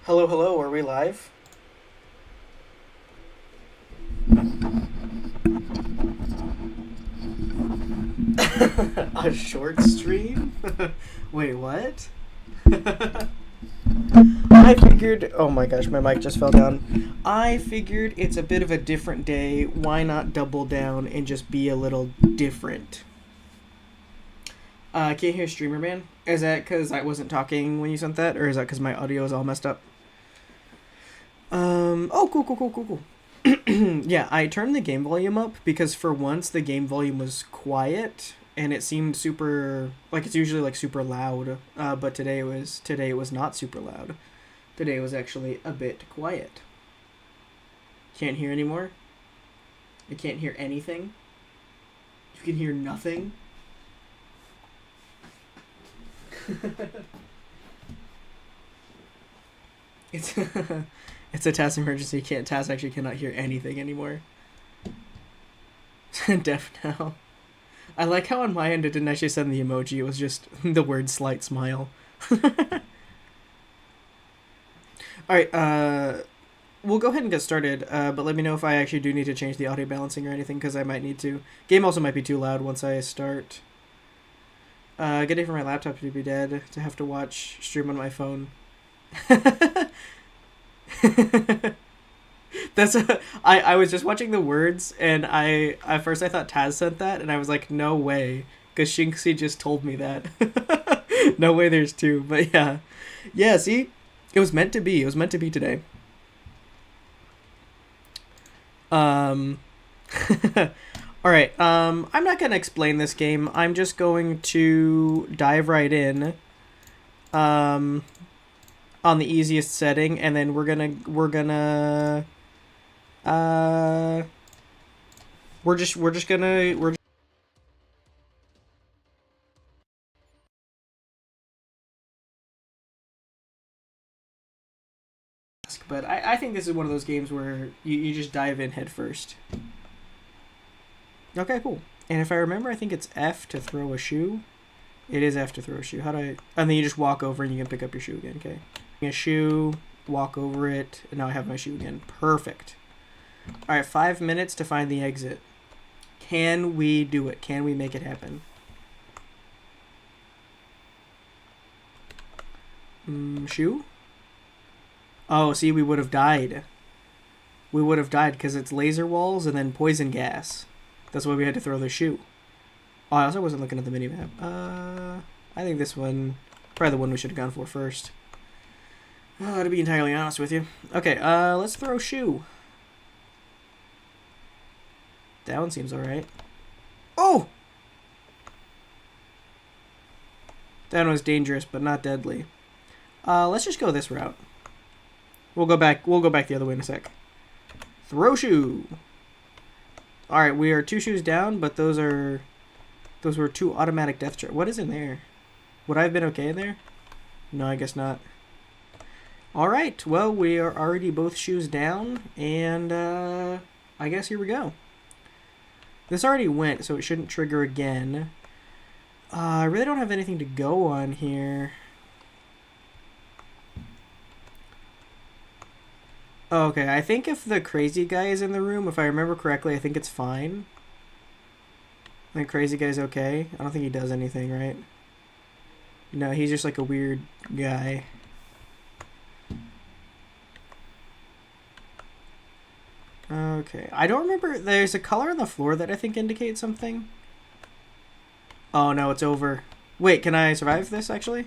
Hello, hello, are we live? A short stream? Wait, what? I figured. Oh my gosh, my mic just fell down. I figured it's a bit of a different day. Why not double down and just be a little different? Can't hear Streamer Man? Is that because I wasn't talking when you sent that, or is that because my audio is all messed up? Oh, cool, cool, cool, cool, cool. Yeah, I turned the game volume up because for once the game volume was quiet and it seemed super like it's usually like super loud. But today it was not super loud. Today it was actually a bit quiet. Can't hear anymore. I can't hear anything. You can hear nothing. It's it's a task emergency. Can't task actually cannot hear anything anymore. Deaf now. I like how on my end it didn't actually send the emoji. It was just the word slight smile. All right, we'll go ahead and get started. But let me know if I actually do need to change the audio balancing or anything, because I might need to. Game also might be too loud once I start. Good day for my laptop to be dead to have to watch stream on my phone. I was just watching the words and I at first I thought Taz sent that and I was like no way because Shinxi just told me that. No way there's two, but yeah, see, it was meant to be today. um all right, I'm not gonna explain this game. I'm just going to dive right in um on the easiest setting, and then we're gonna uh we're but I think this is one of those games where you just dive in head first. Okay, cool. And if I remember, I think it's F to throw a shoe. It is F to throw a shoe. How do I? And then you just walk over and you can pick up your shoe again. Okay. A shoe, walk over it, and now I have my shoe again. Perfect. All right, 5 minutes to find the exit. Can we do it? Can we make it happen? Shoe? Oh, see, we would have died. We would have died because it's laser walls and then poison gas. That's why we had to throw the shoe. Oh, I also wasn't looking at the minimap. I think this one, probably the one we should have gone for first. To be entirely honest with you. Okay, let's throw shoe. That one seems alright. Oh! That one was dangerous, but not deadly. Let's just go this route. We'll go back the other way in a sec. Throw shoe! Alright, we are 2 shoes down, but those were 2 automatic death traps. What is in there? Would I have been okay in there? No, I guess not. Alright, well, we are already both shoes down, and I guess here we go. This already went, so it shouldn't trigger again. I really don't have anything to go on here. Oh, okay, I think if the crazy guy is in the room, if I remember correctly, I think it's fine. I think crazy guy's okay. I don't think he does anything, right? No, he's just like a weird guy. Okay, I don't remember. There's a color on the floor that I think indicates something. Oh no, it's over. Wait, can I survive this actually?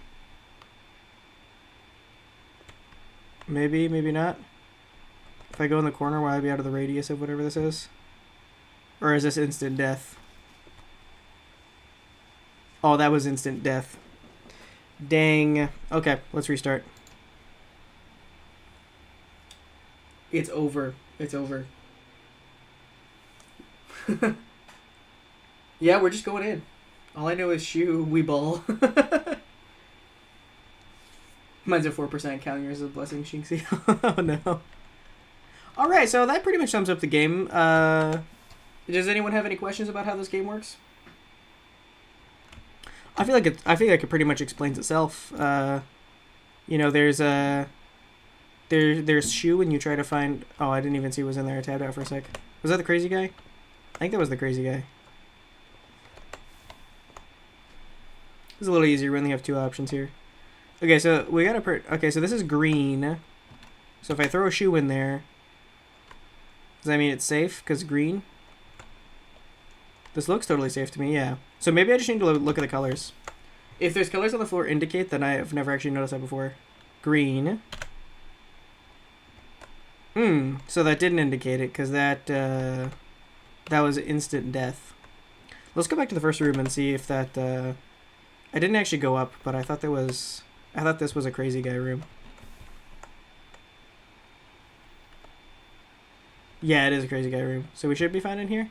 Maybe, maybe not. If I go in the corner, will I be out of the radius of whatever this is? Or is this instant death? Oh, that was instant death. Dang. Okay, let's restart. It's over. It's over. Yeah, we're just going in. All I know is shoe, we ball. Mine's at 4%, counting yours as a blessing, Shinxie. Oh no. Alright, so that pretty much sums up the game. Does anyone have any questions about how this game works? I feel like it pretty much explains itself. There's a There's shoe and you try to find... Oh, I didn't even see what was in there. I tabbed out for a sec. Was that the crazy guy? I think that was the crazy guy. It's a little easier. We only have two options here. Okay, so we gotta... Okay, so this is green. So if I throw a shoe in there... Does that mean it's safe? Because green? This looks totally safe to me, yeah. So maybe I just need to look at the colors. If there's colors on the floor indicate, then I've never actually noticed that before. Green. So that didn't indicate it, because that was instant death. Let's go back to the first room and see if that... I didn't actually go up, but I thought this was a crazy guy room. Yeah, it is a crazy guy room. So we should be fine in here?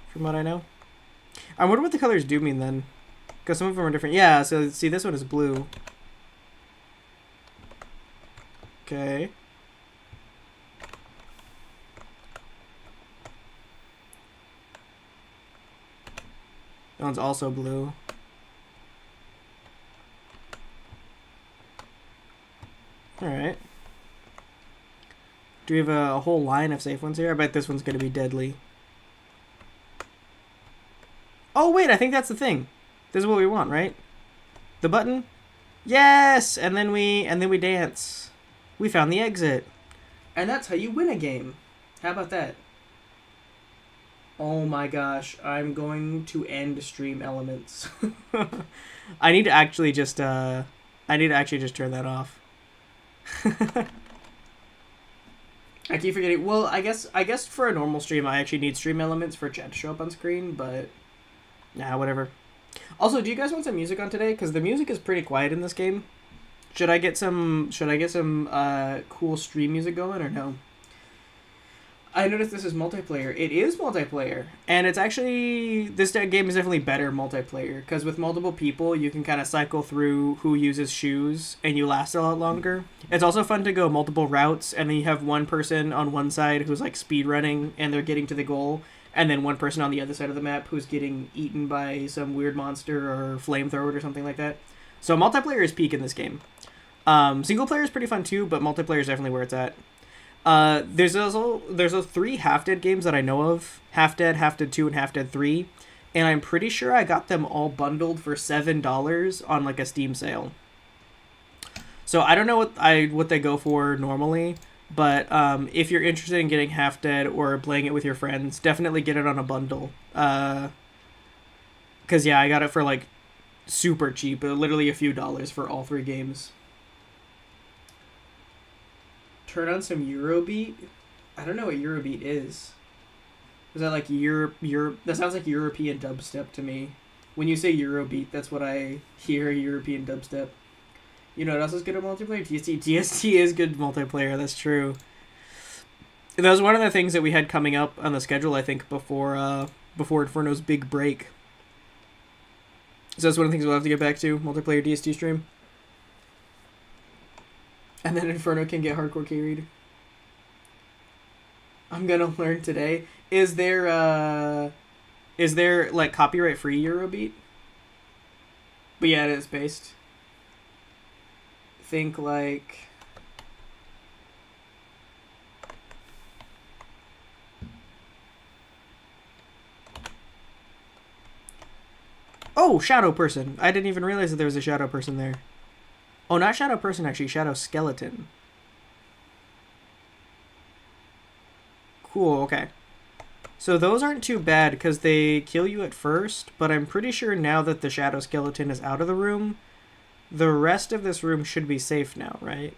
From what I know. I wonder what the colors do mean then. Because some of them are different. Yeah, so see, this one is blue. Okay. That one's also blue. Alright. Do we have a whole line of safe ones here? I bet this one's going to be deadly. Oh, wait, I think that's the thing. This is what we want, right? The button? Yes! And then we dance. We found the exit. And that's how you win a game. How about that? Oh my gosh, I'm going to end stream elements. I need to actually just turn that off. I keep forgetting. Well, I guess for a normal stream, I actually need stream elements for chat to show up on screen, but nah, whatever. Also, do you guys want some music on today? Because the music is pretty quiet in this game. Should I get some cool stream music going or no? I noticed this is multiplayer. It is multiplayer, and it's actually this game is definitely better multiplayer because with multiple people, you can kind of cycle through who uses shoes, and you last a lot longer. It's also fun to go multiple routes, and then you have one person on one side who's like speed running, and they're getting to the goal, and then one person on the other side of the map who's getting eaten by some weird monster or flamethrower or something like that. So multiplayer is peak in this game. Single player is pretty fun too, but multiplayer is definitely where it's at. There's those 3 Half Dead games that I know of. Half Dead 2, and Half Dead 3. And I'm pretty sure I got them all bundled for $7 on like a Steam sale. So I don't know what they go for normally, but if you're interested in getting Half Dead or playing it with your friends, definitely get it on a bundle. Cause yeah, I got it for like super cheap, literally a few dollars for all 3 games. Turn on some Eurobeat? I don't know what Eurobeat is. Is that like that sounds like European dubstep to me. When you say Eurobeat, that's what I hear, European dubstep. You know what else is good at multiplayer? DST is good multiplayer, that's true. That was one of the things that we had coming up on the schedule, I think, before Inferno's big break. So that's one of the things we'll have to get back to, multiplayer DST stream. And then Inferno can get hardcore carried. I'm gonna learn today. Is there like copyright free Eurobeat? But yeah, it is based. Think like oh, Shadow Person. I didn't even realize that there was a Shadow Person there. Oh, not Shadow Person, actually. Shadow Skeleton. Cool, okay. So those aren't too bad, because they kill you at first, but I'm pretty sure now that the Shadow Skeleton is out of the room, the rest of this room should be safe now, right?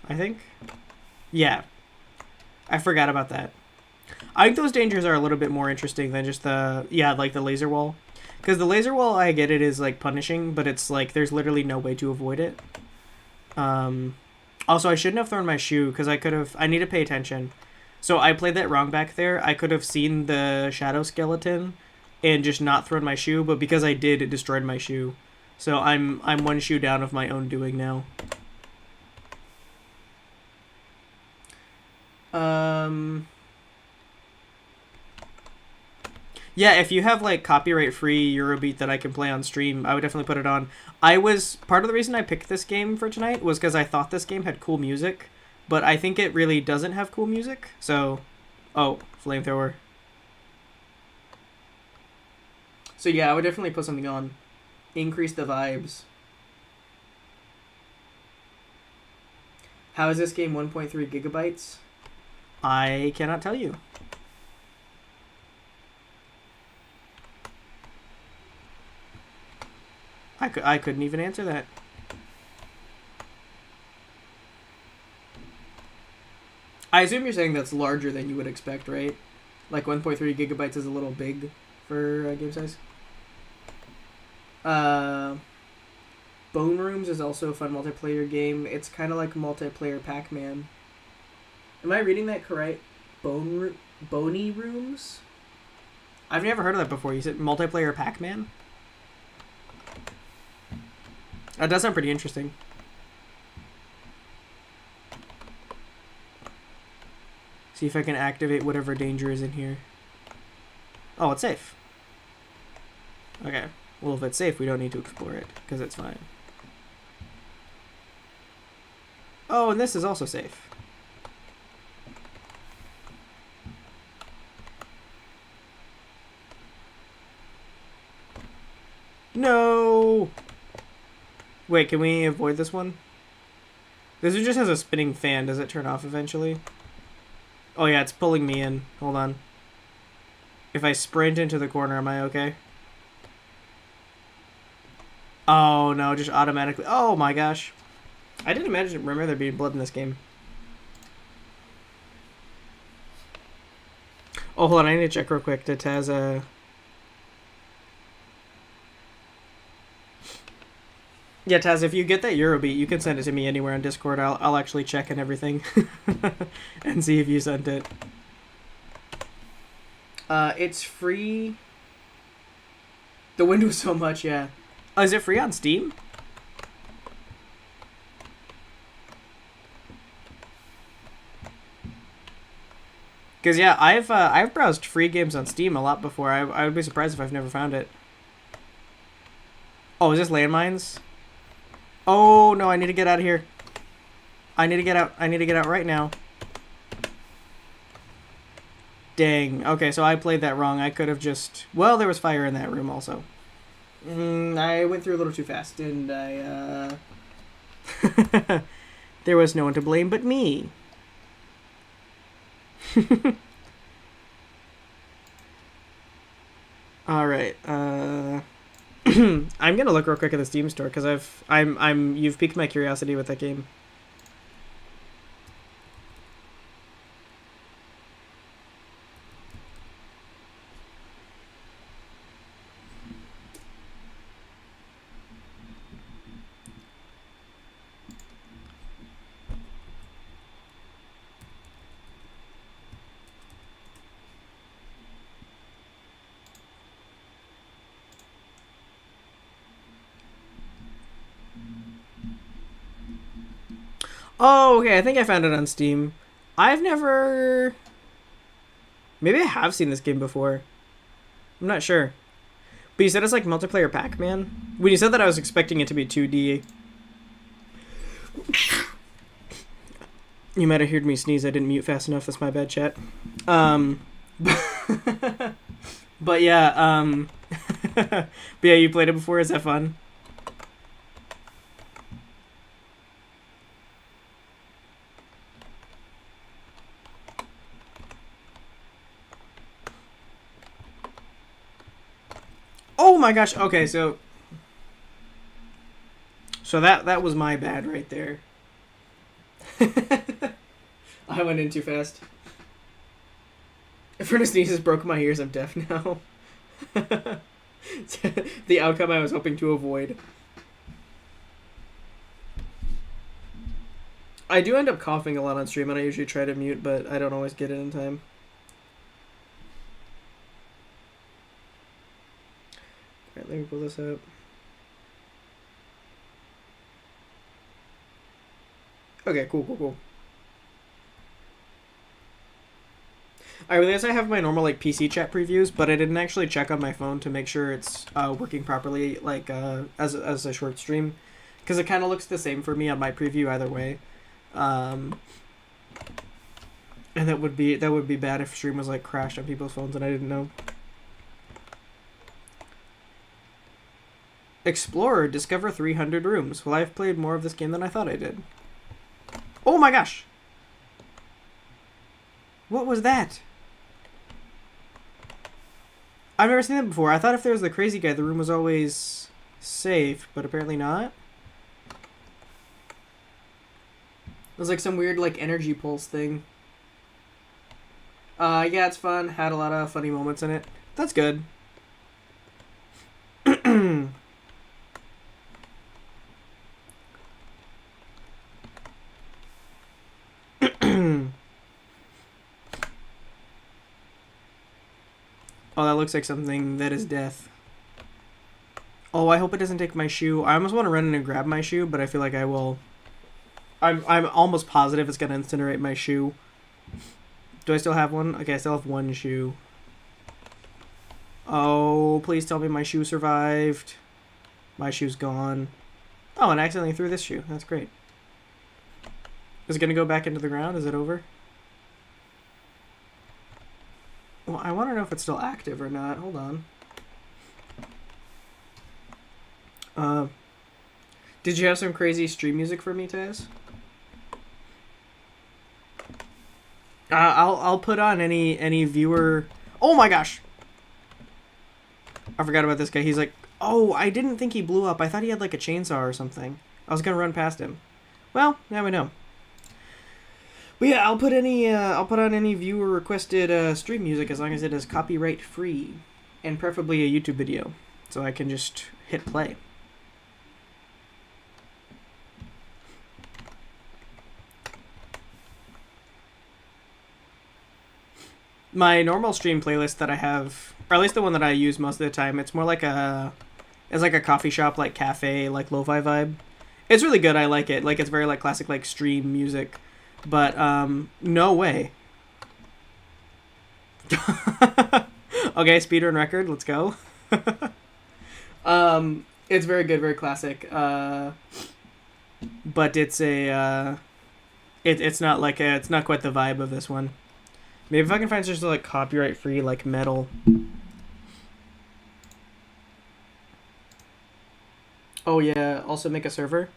I think? Yeah. I forgot about that. I think those dangers are a little bit more interesting than just like the laser wall. Because the laser wall, I get it, is, like, punishing, but it's, like, there's literally no way to avoid it. Also, I shouldn't have thrown my shoe, because I need to pay attention. So I played that wrong back there. I could have seen the Shadow Skeleton and just not thrown my shoe, but because I did, it destroyed my shoe. So I'm one shoe down of my own doing now. Yeah, if you have like copyright-free Eurobeat that I can play on stream, I would definitely put it on. I was part of the reason I picked this game for tonight was because I thought this game had cool music, but I think it really doesn't have cool music. So, oh, flamethrower. So yeah, I would definitely put something on. Increase the vibes. How is this game 1.3 gigabytes? I cannot tell you. I couldn't even answer that. I assume you're saying that's larger than you would expect, right? Like 1.3 gigabytes is a little big for game size. Bone Rooms is also a fun multiplayer game. It's kind of like multiplayer Pac-Man. Am I reading that correct? Bony Rooms? I've never heard of that before. You said multiplayer Pac-Man? That does sound pretty interesting. See if I can activate whatever danger is in here. Oh, it's safe. Okay. Well, if it's safe, we don't need to explore it, because it's fine. Oh, and this is also safe. No! Wait, can we avoid this one? This one just has a spinning fan. Does it turn off eventually? Oh yeah, it's pulling me in. Hold on. If I sprint into the corner, am I okay? Oh no, just automatically. Oh my gosh. I didn't remember there being blood in this game. Oh, hold on, I need to check real quick. Did Taz, Yeah, Taz, if you get that Eurobeat, you can send it to me anywhere on Discord. I'll actually check and everything. And see if you sent it. It's free. The window so much, yeah. Oh, is it free on Steam? Because yeah, I've browsed free games on Steam a lot before. I would be surprised if I've never found it. Oh, is this landmines? Oh no, I need to get out of here. I need to get out. I need to get out right now. Dang. Okay, so I played that wrong. I could have just... Well, there was fire in that room also. I went through a little too fast, and I, There was no one to blame but me. Alright, I'm gonna look real quick at the Steam store, because you've piqued my curiosity with that game. Oh, okay, I think I found it on Steam. I've never... Maybe I have seen this game before. I'm not sure. But you said it's like multiplayer Pac-Man? When you said that, I was expecting it to be 2D. You might have heard me sneeze. I didn't mute fast enough. That's my bad, chat. But yeah, but yeah, you played it before? Is that fun? Oh my gosh. Okay, so that was my bad right there. I went in too fast. If Ernest sneezes broke my ears, I'm deaf now. The outcome I was hoping to avoid. I do end up coughing a lot on stream, and I usually try to mute, but I don't always get it in time. Alright, let me pull this up. Okay, cool. I realize I have my normal like PC chat previews, but I didn't actually check on my phone to make sure it's working properly, like as a short stream, because it kind of looks the same for me on my preview either way, and that would be bad if stream was like crashed on people's phones and I didn't know. Explorer, discover 300 rooms. Well, I've played more of this game than I thought I did. Oh my gosh! What was that? I've never seen that before. I thought if there was the crazy guy, the room was always safe, but apparently not. It was like some weird like energy pulse thing. Yeah, it's fun. Had a lot of funny moments in it. That's good. Oh, that looks like something that is death. Oh, I hope it doesn't take my shoe. I almost want to run in and grab my shoe, but I feel like I will. I'm almost positive it's going to incinerate my shoe. Do I still have one? Okay, I still have one shoe. Oh, please tell me my shoe survived. My shoe's gone. Oh, and I accidentally threw this shoe. That's great. Is it going to go back into the ground? Is it over? Well, I want to know if it's still active or not. Hold on. Did you have some crazy stream music for me, Taz? I'll put on any viewer. Oh my gosh! I forgot about this guy. He's like, oh, I didn't think he blew up. I thought he had like a chainsaw or something. I was gonna run past him. Well, now we know. But yeah, I'll put on any viewer requested stream music as long as it is copyright free, and preferably a YouTube video, so I can just hit play. My normal stream playlist that I have, or at least the one that I use most of the time, it's more like it's like a coffee shop, like cafe, like lo-fi vibe. It's really good. I like it. Like it's very like classic like stream music. But, no way. Okay, speedrun record, let's go. It's very good, very classic. But it's it's not like it's not quite the vibe of this one. Maybe if I can find just like copyright free like metal. Oh yeah, also make a server.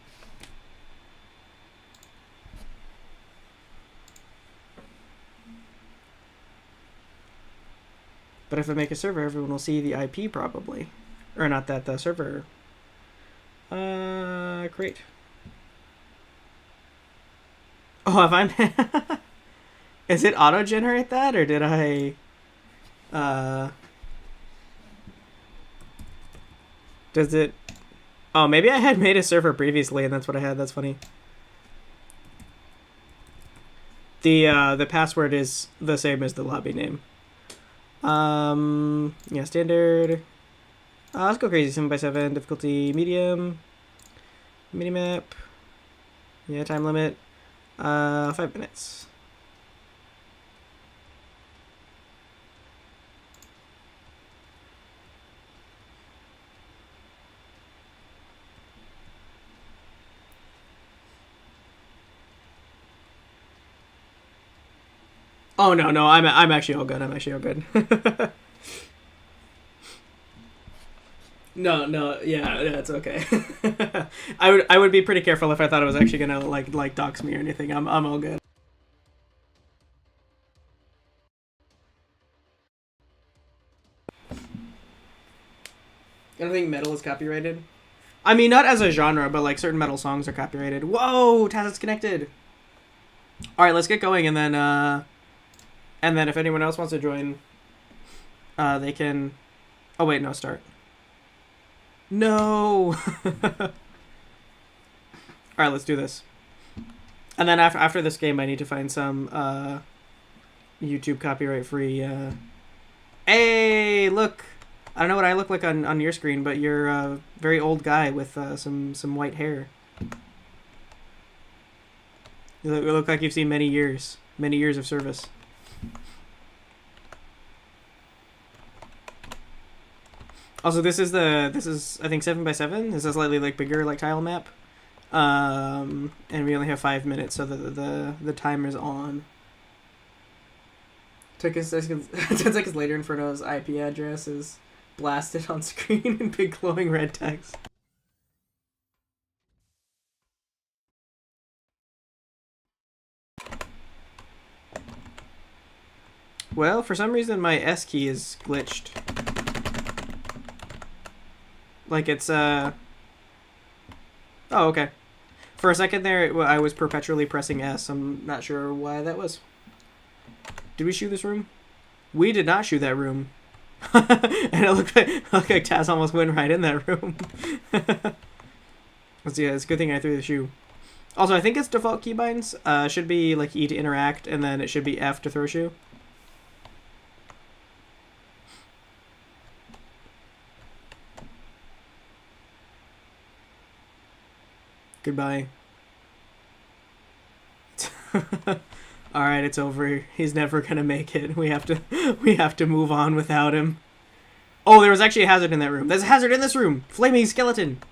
But if I make a server, everyone will see the IP probably. Or not that, the server. Great. Oh, have I... Is it auto-generate that, or did I... Does it... Oh, maybe I had made a server previously and that's what I had. That's funny. The password is the same as the lobby name. Yeah, standard. Let's go crazy. 7x7, difficulty medium. Minimap. Yeah, time limit. 5 minutes. Oh no, I'm actually all good. I'm actually all good. No, yeah, it's okay. I would be pretty careful if I thought it was actually gonna like dox me or anything. I'm all good. I don't think metal is copyrighted. I mean, not as a genre, but like certain metal songs are copyrighted. Whoa, Taz, it's connected. All right, let's get going, and then if anyone else wants to join, they can. Oh wait, no, start. No. All right, let's do this. And then after this game, I need to find some YouTube copyright free. Hey, look! I don't know what I look like on your screen, but you're a very old guy with some white hair. You look like you've seen many years of service. Also, this is I think 7x7. This is a slightly like bigger like tile map. And we only have 5 minutes, so the timer's on. Took us 10 seconds later, Inferno's IP address is blasted on screen in big glowing red text. Well, for some reason my S key is glitched. Like it's Oh, okay. For a second there, I was perpetually pressing S. I'm not sure why that was. Did we shoot this room? We did not shoot that room. And it looked like Taz almost went right in that room. Let's see, it's a good thing I threw the shoe. Also, I think its default keybinds should be like E to interact, and then it should be F to throw shoe. Goodbye. Alright, it's over. He's never gonna make it. We have to move on without him. Oh, there was actually a hazard in that room. There's a hazard in this room! Flaming skeleton!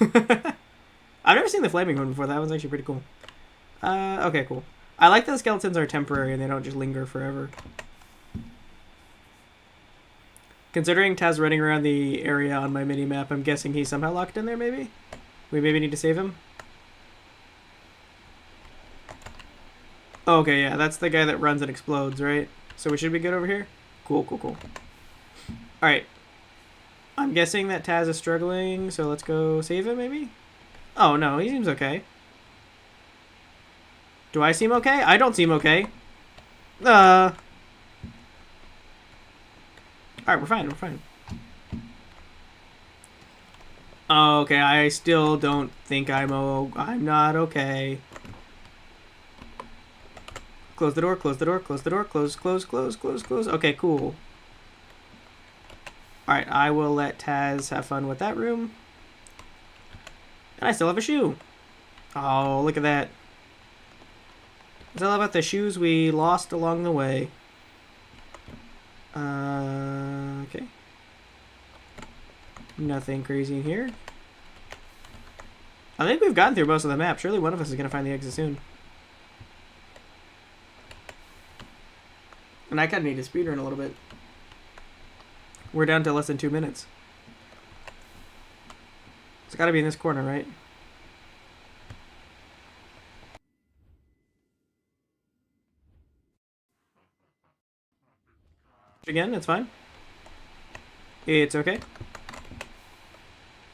I've never seen the flaming one before. That one's actually pretty cool. Okay, cool. I like that the skeletons are temporary and they don't just linger forever. Considering Taz running around the area on my mini-map, I'm guessing he's somehow locked in there, maybe? We maybe need to save him? Oh, okay, yeah, that's the guy that runs and explodes, right? So we should be good over here? Cool, cool, cool. Alright. I'm guessing that Taz is struggling, so let's go save him, maybe? Oh, no, he seems okay. Do I seem okay? I don't seem okay. Alright, we're fine, we're fine. Oh, okay, I still don't think I'm not okay. Close the door, close the door, close the door, close, close, close, close, close. Okay, cool. Alright, I will let Taz have fun with that room. And I still have a shoe. Oh, look at that. It's all about the shoes we lost along the way. Okay. Nothing crazy in here. I think we've gotten through most of the map. Surely one of us is going to find the exit soon. And I kind of need to speedrun a little bit. We're down to less than 2 minutes. It's got to be in this corner, right? Again, it's fine. It's okay.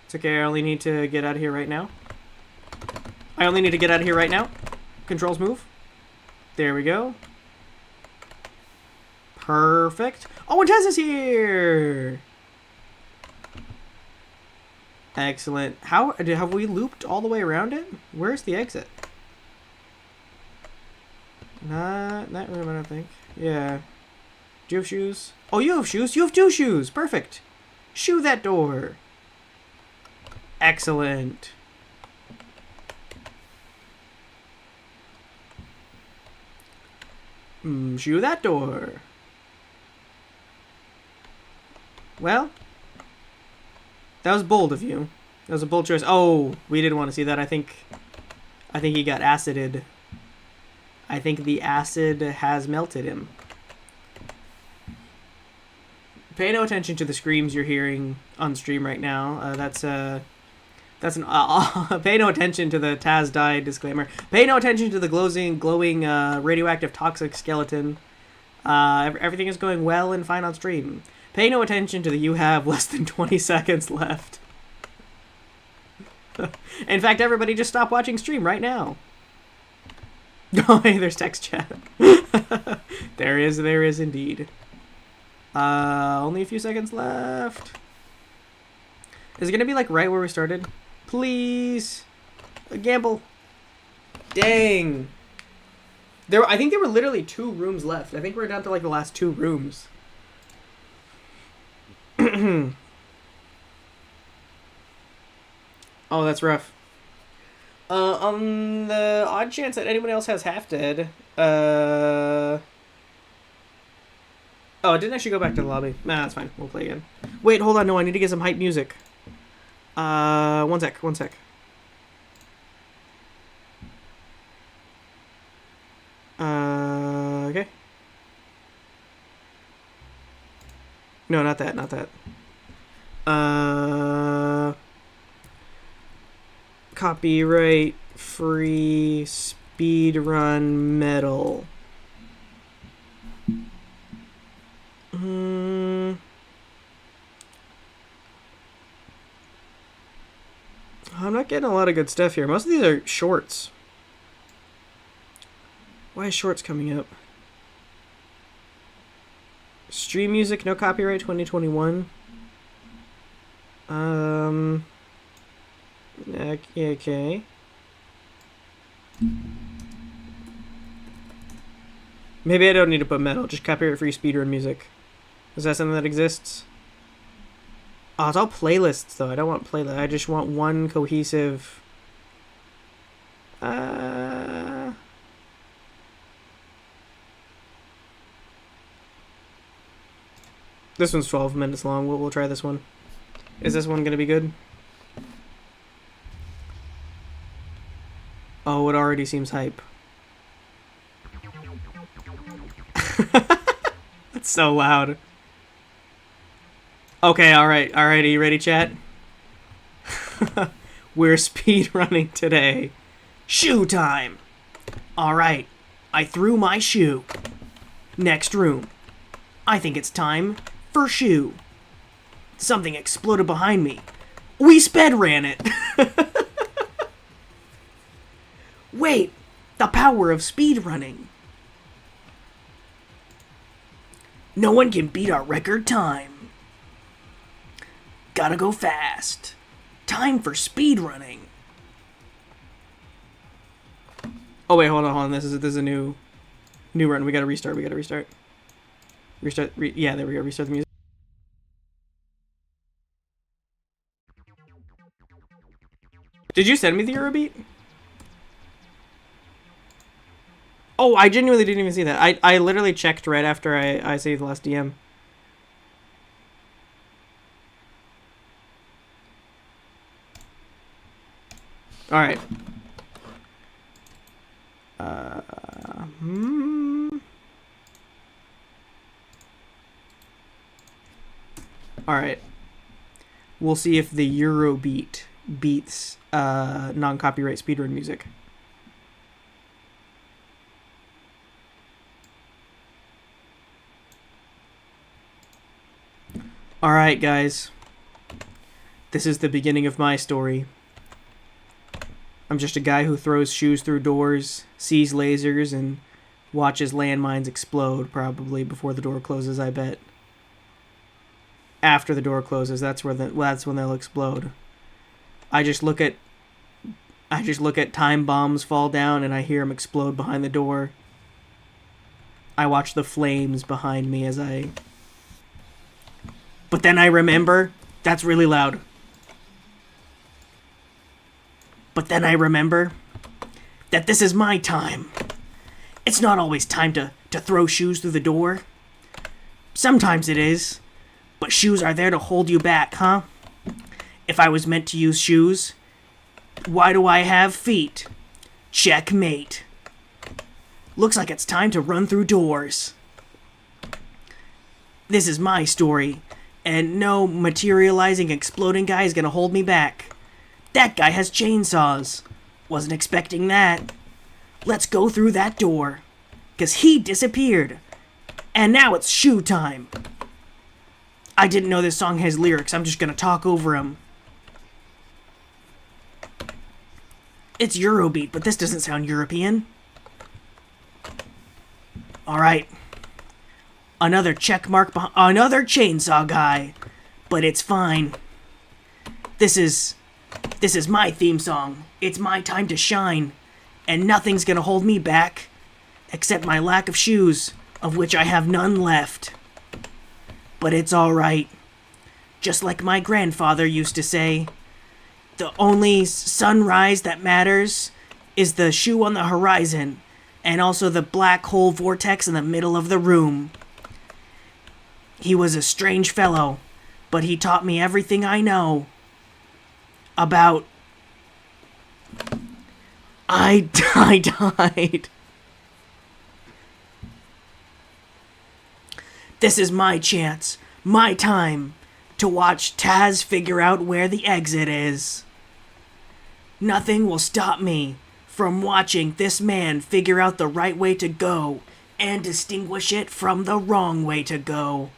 It's okay, I only need to get out of here right now. I only need to get out of here right now. Controls move. There we go. Perfect. Oh, and Taz is here! Excellent. Have we looped all the way around it? Where's the exit? Not that room, I don't think. Yeah. Do you have shoes? Oh, you have shoes? You have 2 shoes! Perfect! Shoe that door! Excellent. Shoe that door. Well, that was bold of you. That was a bold choice. Oh, we didn't want to see that. I think he got acided. I think the acid has melted him. Pay no attention to the screams you're hearing on stream right now. That's an pay no attention to the Taz died disclaimer. Pay no attention to the glowing radioactive toxic skeleton. Everything is going well and fine on stream. Pay no attention to the you have less than 20 seconds left. In fact, everybody just stop watching stream right now. Oh, hey, there's text chat. There is indeed. Only a few seconds left. Is it gonna be like right where we started? Please. A gamble. Dang. I think there were literally 2 rooms left. I think we're down to like the last 2 rooms. Oh, that's rough. On the odd chance that anyone else has half dead, Oh, it didn't actually go back to the lobby. Nah, that's fine. We'll play again. Wait, hold on. No, I need to get some hype music. One sec. Okay. No, not that. Copyright free speedrun metal. I'm not getting a lot of good stuff here. Most of these are shorts. Why is shorts coming up? Stream music, no copyright, 2021. Okay. Maybe I don't need to put metal, just copyright-free speedrun music. Is that something that exists? Oh, it's all playlists, though. I don't want playlists. I just want one cohesive... This one's 12 minutes long. We'll try this one. Is this one going to be good? Oh, it already seems hype. That's so loud. Okay, alright. Alright, are you ready, chat? We're speedrunning today. Shoe time! Alright, I threw my shoe. Next room. I think it's time for shoe. Something exploded behind me. We sped ran it. Wait, the power of speedrunning. No one can beat our record time. Gotta go fast. Time for speedrunning. Oh wait, hold on. This is a new run. We gotta restart. Restart. Yeah, there we go. Restart the music. Did you send me the Eurobeat? Oh, I genuinely didn't even see that. I literally checked right after I saved the last DM. Alright. Alright. We'll see if the Eurobeat beats non-copyright speedrun music. Alright, guys. This is the beginning of my story. I'm just a guy who throws shoes through doors, sees lasers, and watches landmines explode, probably before the door closes, I bet. After the door closes, that's when they'll explode. I just look at time bombs fall down and I hear them explode behind the door. I watch the flames behind me as I... But then I remember, that's really loud. But then I remember that this is my time. It's not always time to throw shoes through the door. Sometimes it is, but shoes are there to hold you back, huh? If I was meant to use shoes, why do I have feet? Checkmate. Looks like it's time to run through doors. This is my story. And no materializing, exploding guy is gonna hold me back. That guy has chainsaws. Wasn't expecting that. Let's go through that door. 'Cause he disappeared. And now it's shoe time. I didn't know this song has lyrics. I'm just gonna talk over them. It's Eurobeat, but this doesn't sound European. Alright. Another check mark behind another chainsaw guy. But it's fine. This is my theme song. It's my time to shine. And nothing's gonna hold me back. Except my lack of shoes, of which I have none left. But it's alright. Just like my grandfather used to say, the only sunrise that matters is the shoe on the horizon, and also the black hole vortex in the middle of the room. He was a strange fellow, but he taught me everything I know about... I died. This is my chance, my time, to watch Taz figure out where the exit is. Nothing will stop me from watching this man figure out the right way to go and distinguish it from the wrong way to go.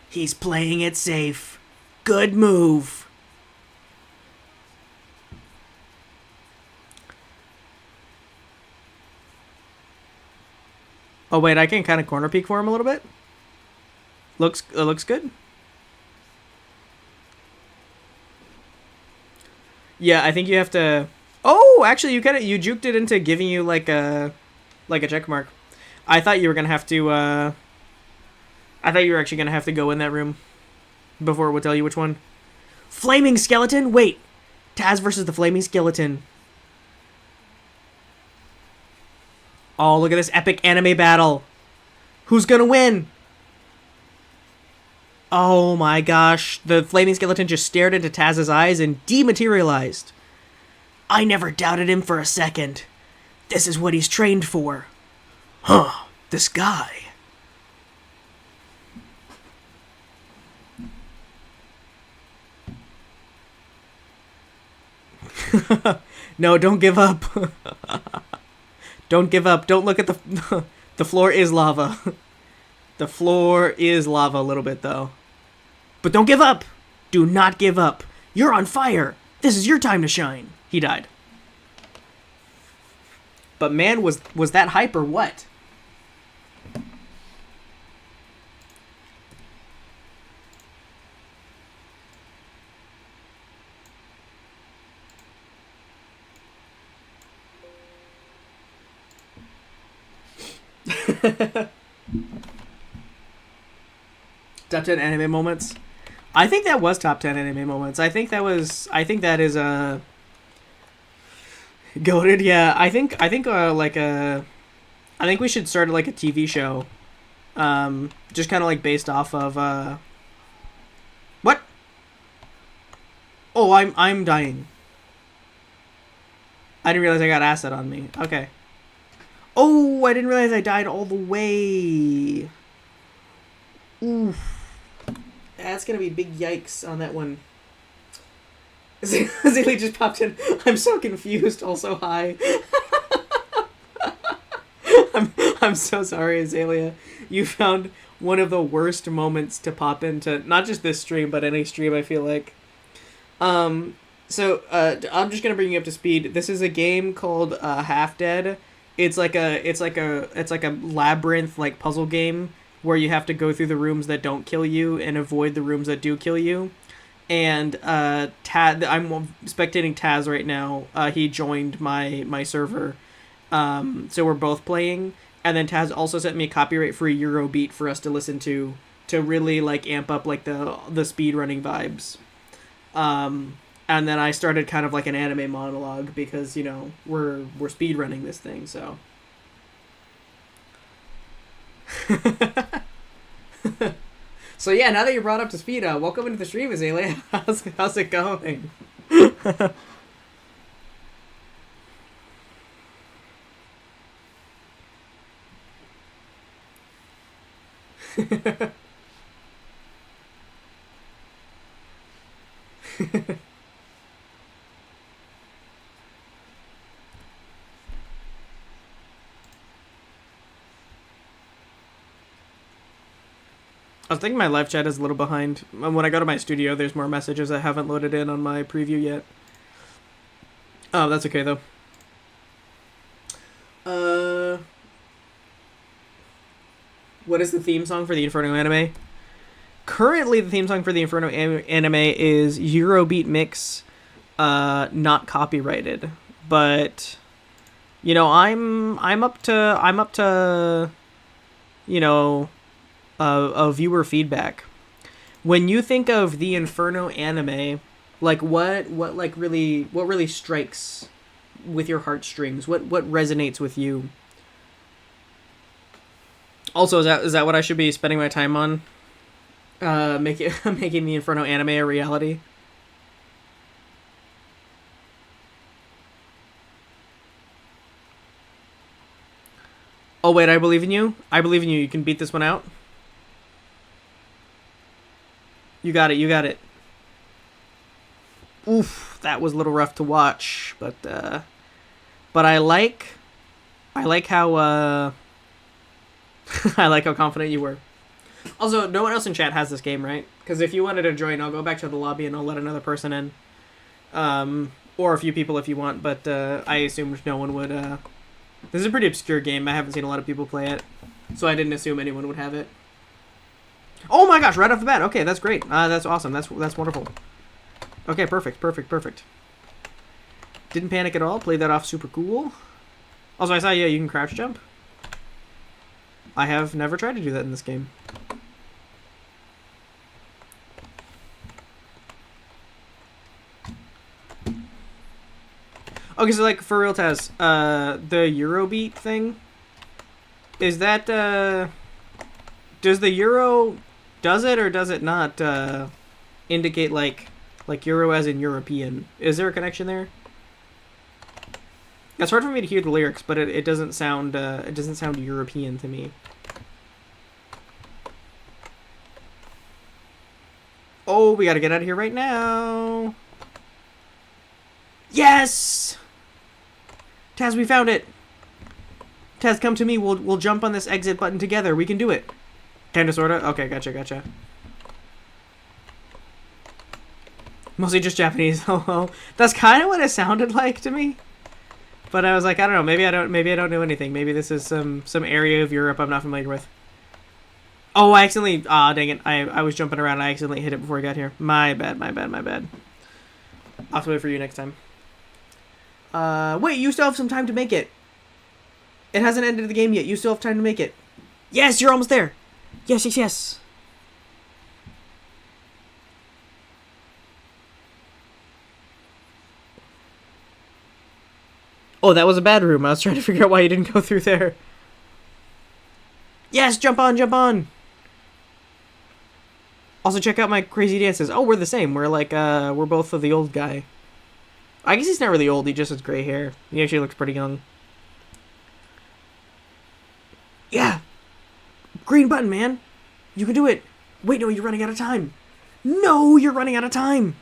He's playing it safe. Good move. Oh wait, I can kind of corner peek for him a little bit. Looks good. Yeah, I think you have to. Oh, actually, you juked it into giving you like a check mark. I thought you were gonna have to. I thought you were actually gonna have to go in that room before it would tell you which one. Flaming skeleton. Wait, Taz versus the flaming skeleton. Oh, look at this epic anime battle. Who's gonna win? Oh my gosh. The flaming skeleton just stared into Taz's eyes and dematerialized. I never doubted him for a second. This is what he's trained for. Huh, this guy. No, don't give up. Don't give up. Don't look at the... The floor is lava. The floor is lava a little bit, though. But don't give up. Do not give up. You're on fire. This is your time to shine. He died. But man, was that hype or what? Top 10 anime moments. I think that was top 10 anime moments. I think that is goated. Yeah, I think we should start like a TV show. Just kind of like based off of what? Oh, I'm dying. I didn't realize I got acid on me. Okay. Oh, I didn't realize I died all the way. Oof. That's gonna be big yikes on that one. Azalea just popped in. I'm so confused. Also, hi. I'm so sorry, Azalea. You found one of the worst moments to pop into not just this stream, but any stream. I feel like. So I'm just gonna bring you up to speed. This is a game called Half Dead. It's like a labyrinth like puzzle game where you have to go through the rooms that don't kill you and avoid the rooms that do kill you. And I'm spectating Taz right now. He joined my server, so we're both playing. And then Taz also sent me a copyright-free Eurobeat for us to listen to really like amp up like the speed running vibes. And then I started kind of like an anime monologue because, you know, we're speedrunning this thing, so. So yeah, now that you're brought up to speed, welcome into the stream, Azalea. How's it going? I was thinking my live chat is a little behind. When I go to my studio, there's more messages I haven't loaded in on my preview yet. Oh, that's okay, though. What is the theme song for the Inferno anime? Currently, the theme song for the Inferno anime is Eurobeat Mix, not copyrighted. But, you know, I'm up to, you know, of viewer feedback. When you think of the Inferno anime, like what really strikes with your heartstrings? What resonates with you? Also, is that what I should be spending my time on? Making the Inferno anime a reality. Oh wait, I believe in you. I believe in you. You can beat this one out. You got it. You got it. Oof, that was a little rough to watch, but I like how I like how confident you were. Also, no one else in chat has this game, right? Because if you wanted to join, I'll go back to the lobby and I'll let another person in, or a few people if you want. But I assumed no one would. This is a pretty obscure game. I haven't seen a lot of people play it, so I didn't assume anyone would have it. Oh my gosh! Right off the bat. Okay, that's great. That's awesome. That's wonderful. Okay, perfect. Didn't panic at all. Played that off super cool. Also, I saw, yeah, you can crouch jump. I have never tried to do that in this game. Okay, so, like, for real, Taz, the Eurobeat thing, is that, does the Euro, does it or does it not, indicate, like Euro as in European? Is there a connection there? It's hard for me to hear the lyrics, but it doesn't sound European to me. Oh, we gotta get out of here right now. Yes! Taz, we found it. Taz, come to me. We'll jump on this exit button together. We can do it. Kinda, sorta? Okay, gotcha. Mostly just Japanese. Oh, that's kind of what it sounded like to me. But I was like, I don't know. Maybe I don't know anything. Maybe this is some area of Europe I'm not familiar with. Oh, I accidentally. Dang it! I was jumping around. I accidentally hit it before I got here. My bad. I'll have to wait for you next time. Wait, you still have some time to make it. It hasn't ended the game yet. You still have time to make it. Yes, you're almost there. Yes. Oh, that was a bad room. I was trying to figure out why you didn't go through there. Yes, jump on. Also, check out my crazy dances. Oh, we're the same. We're like, we're both of the old guy. I guess he's not really old. He just has gray hair. He actually looks pretty young. Yeah. Green button, man. You can do it. Wait, no, you're running out of time. No, you're running out of time.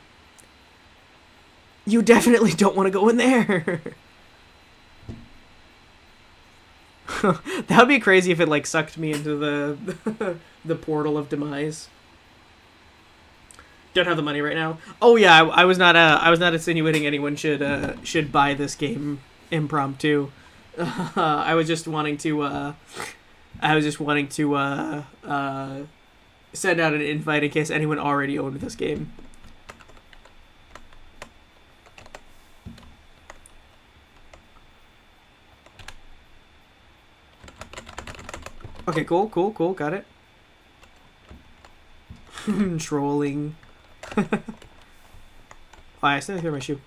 You definitely don't want to go in there. That would be crazy if it, like, sucked me into the the portal of demise. Don't have the money right now. Oh yeah, I was not insinuating anyone should buy this game impromptu. I was just wanting to send out an invite in case anyone already owned this game. Okay, cool, got it. Trolling. Oh, I accidentally threw my shoe.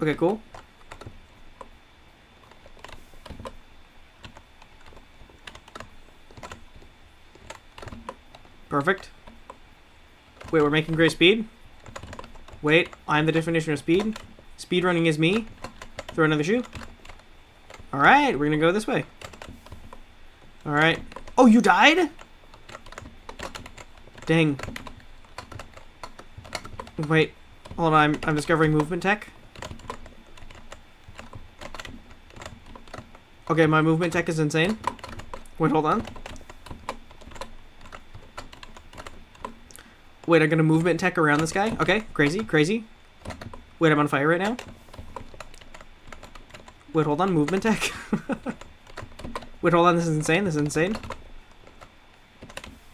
Okay, cool. Perfect. Wait, we're making great speed? Wait, I'm the definition of speed. Speedrunning is me. Throw another shoe. Alright, we're gonna go this way. Alright. Oh, you died? Dang. Wait, hold on, I'm discovering movement tech. Okay, my movement tech is insane. Wait, hold on. Wait, I'm gonna movement tech around this guy? Okay, crazy. Wait, I'm on fire right now? Wait, hold on, movement tech? Wait, hold on, this is insane.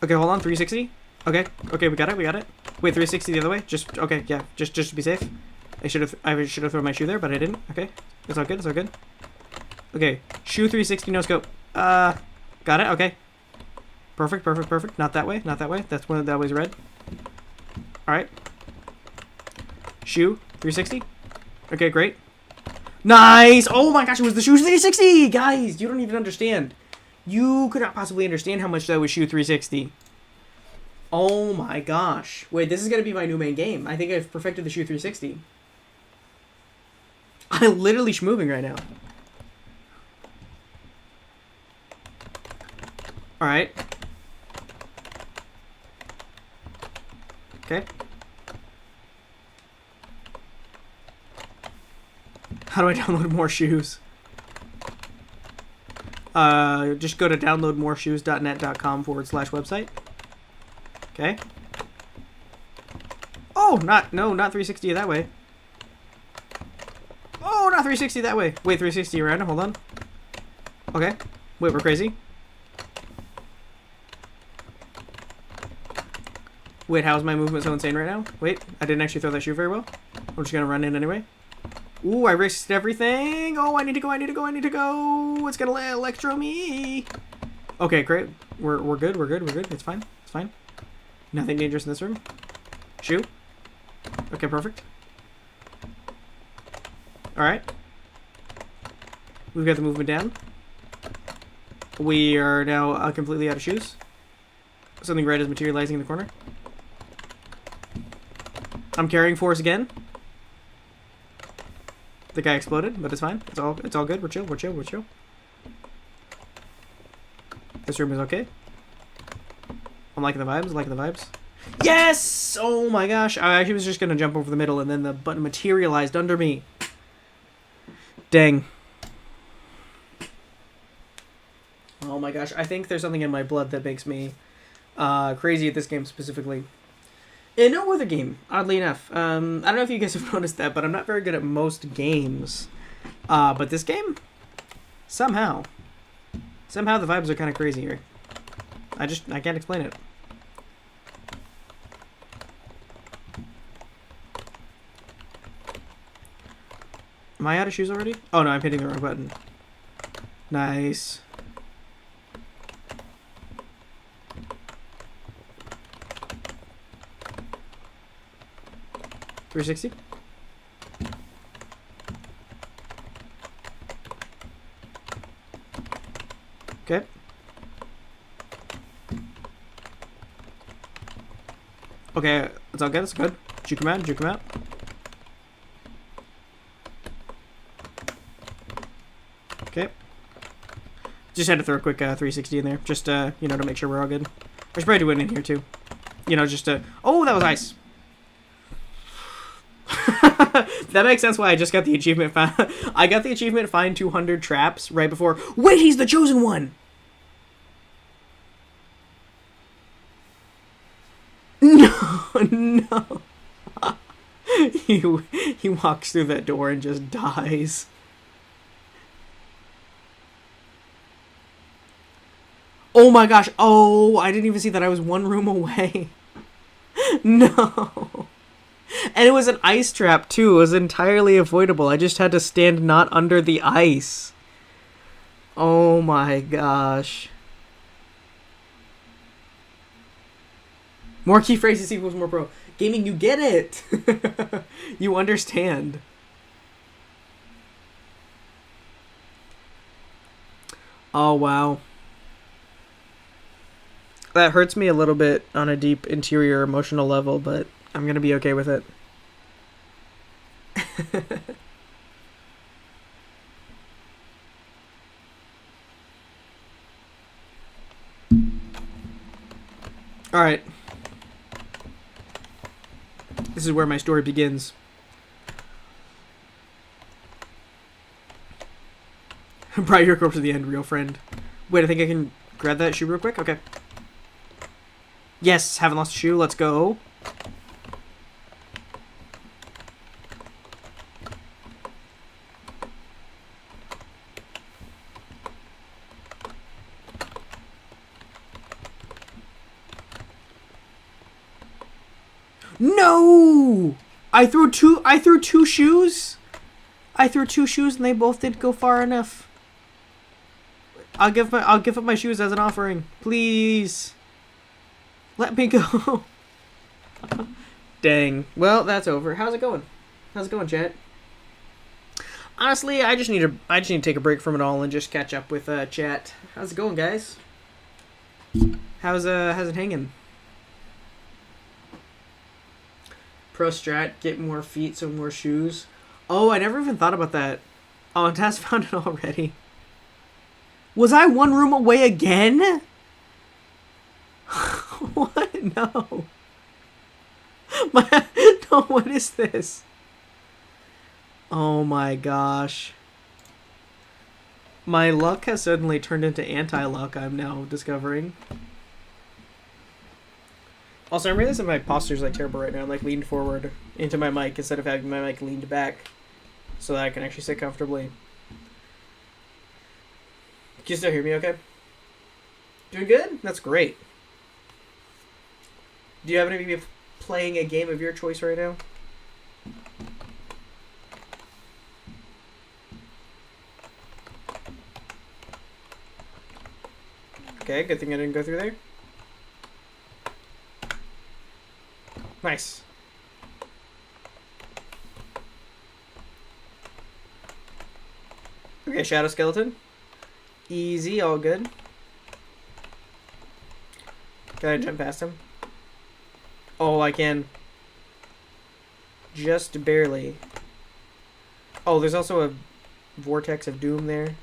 Okay, hold on, 360. Okay, we got it. Wait, 360 the other way? Just to be safe. I should have thrown my shoe there, but I didn't. Okay, it's all good. Okay, shoe 360, no scope. Got it, okay. Perfect. Not that way. That's one that way's red. Alright. Shoe, 360. Okay, great. Nice! Oh my gosh, it was the Shoe 360! Guys, you don't even understand. You could not possibly understand how much that was Shoe 360. Oh my gosh. Wait, this is going to be my new main game. I think I've perfected the Shoe 360. I'm literally schmoving right now. Alright. Okay. How do I download more shoes? Just go to downloadmoreshoes.net.com/website. Okay. Oh, not 360 that way. Oh, not 360 that way. Wait, 360 around. Hold on. Okay. Wait, we're crazy. Wait, how's my movement so insane right now? Wait, I didn't actually throw that shoe very well. I'm just gonna run in anyway. Ooh, I risked everything. Oh, I need to go. It's gonna electro me. Okay, great. We're good. It's fine. Nothing dangerous in this room. Shoe. Okay, perfect. Alright. We've got the movement down. We are now completely out of shoes. Something red is materializing in the corner. I'm carrying force again. The guy exploded, but it's fine. It's all good. We're chill. This room is okay. I'm liking the vibes. Yes! Oh my gosh. I actually was just gonna jump over the middle and then the button materialized under me. Dang. Oh my gosh. I think there's something in my blood that makes me crazy at this game specifically. In no other game, oddly enough. I don't know if you guys have noticed that, but I'm not very good at most games. But this game, somehow the vibes are kind of crazy here. I can't explain it. Am I out of shoes already? Oh no, I'm hitting the wrong button. Nice. $360. Okay. Okay, it's all good. It's good. Juke him out. Okay. Just had to throw a quick 360 in there, just to make sure we're all good. I should probably do it in here too. Just to. Oh, that was ice. That makes sense why I just got the achievement. I got the achievement find 200 traps right before. Wait, he's the chosen one. No. He walks through that door and just dies. Oh my gosh. Oh, I didn't even see that I was one room away. No. And it was an ice trap, too. It was entirely avoidable. I just had to stand not under the ice. Oh my gosh. More key phrases equals more pro. Gaming, you get it. You understand. Oh, wow. That hurts me a little bit on a deep interior emotional level, but I'm going to be okay with it. Alright. This is where my story begins. Brought your corpse to the end, real friend. Wait, I think I can grab that shoe real quick? Okay. Yes, haven't lost a shoe. Let's go. No! I threw two shoes. I threw two shoes and they both didn't go far enough. I'll give up my shoes as an offering. Please. Let me go. Dang. Well, that's over. How's it going? Chat? Honestly, I just need to take a break from it all and just catch up with chat. How's it going, guys? How's it hanging? Pro strat, get more feet, so more shoes. Oh, I never even thought about that. Oh, and Taz found it already. Was I one room away again? What? No. No, what is this? Oh my gosh. My luck has suddenly turned into anti-luck, I'm now discovering. Also, I realize that my posture's like terrible right now. I'm like leaned forward into my mic instead of having my mic leaned back so that I can actually sit comfortably. Can you still hear me okay? Doing good? That's great. Do you have any of you playing a game of your choice right now? Okay, good thing I didn't go through there. Nice. Okay, Shadow Skeleton. Easy, all good. Can I jump past him? Oh, I can. Just barely. Oh, there's also a Vortex of Doom there.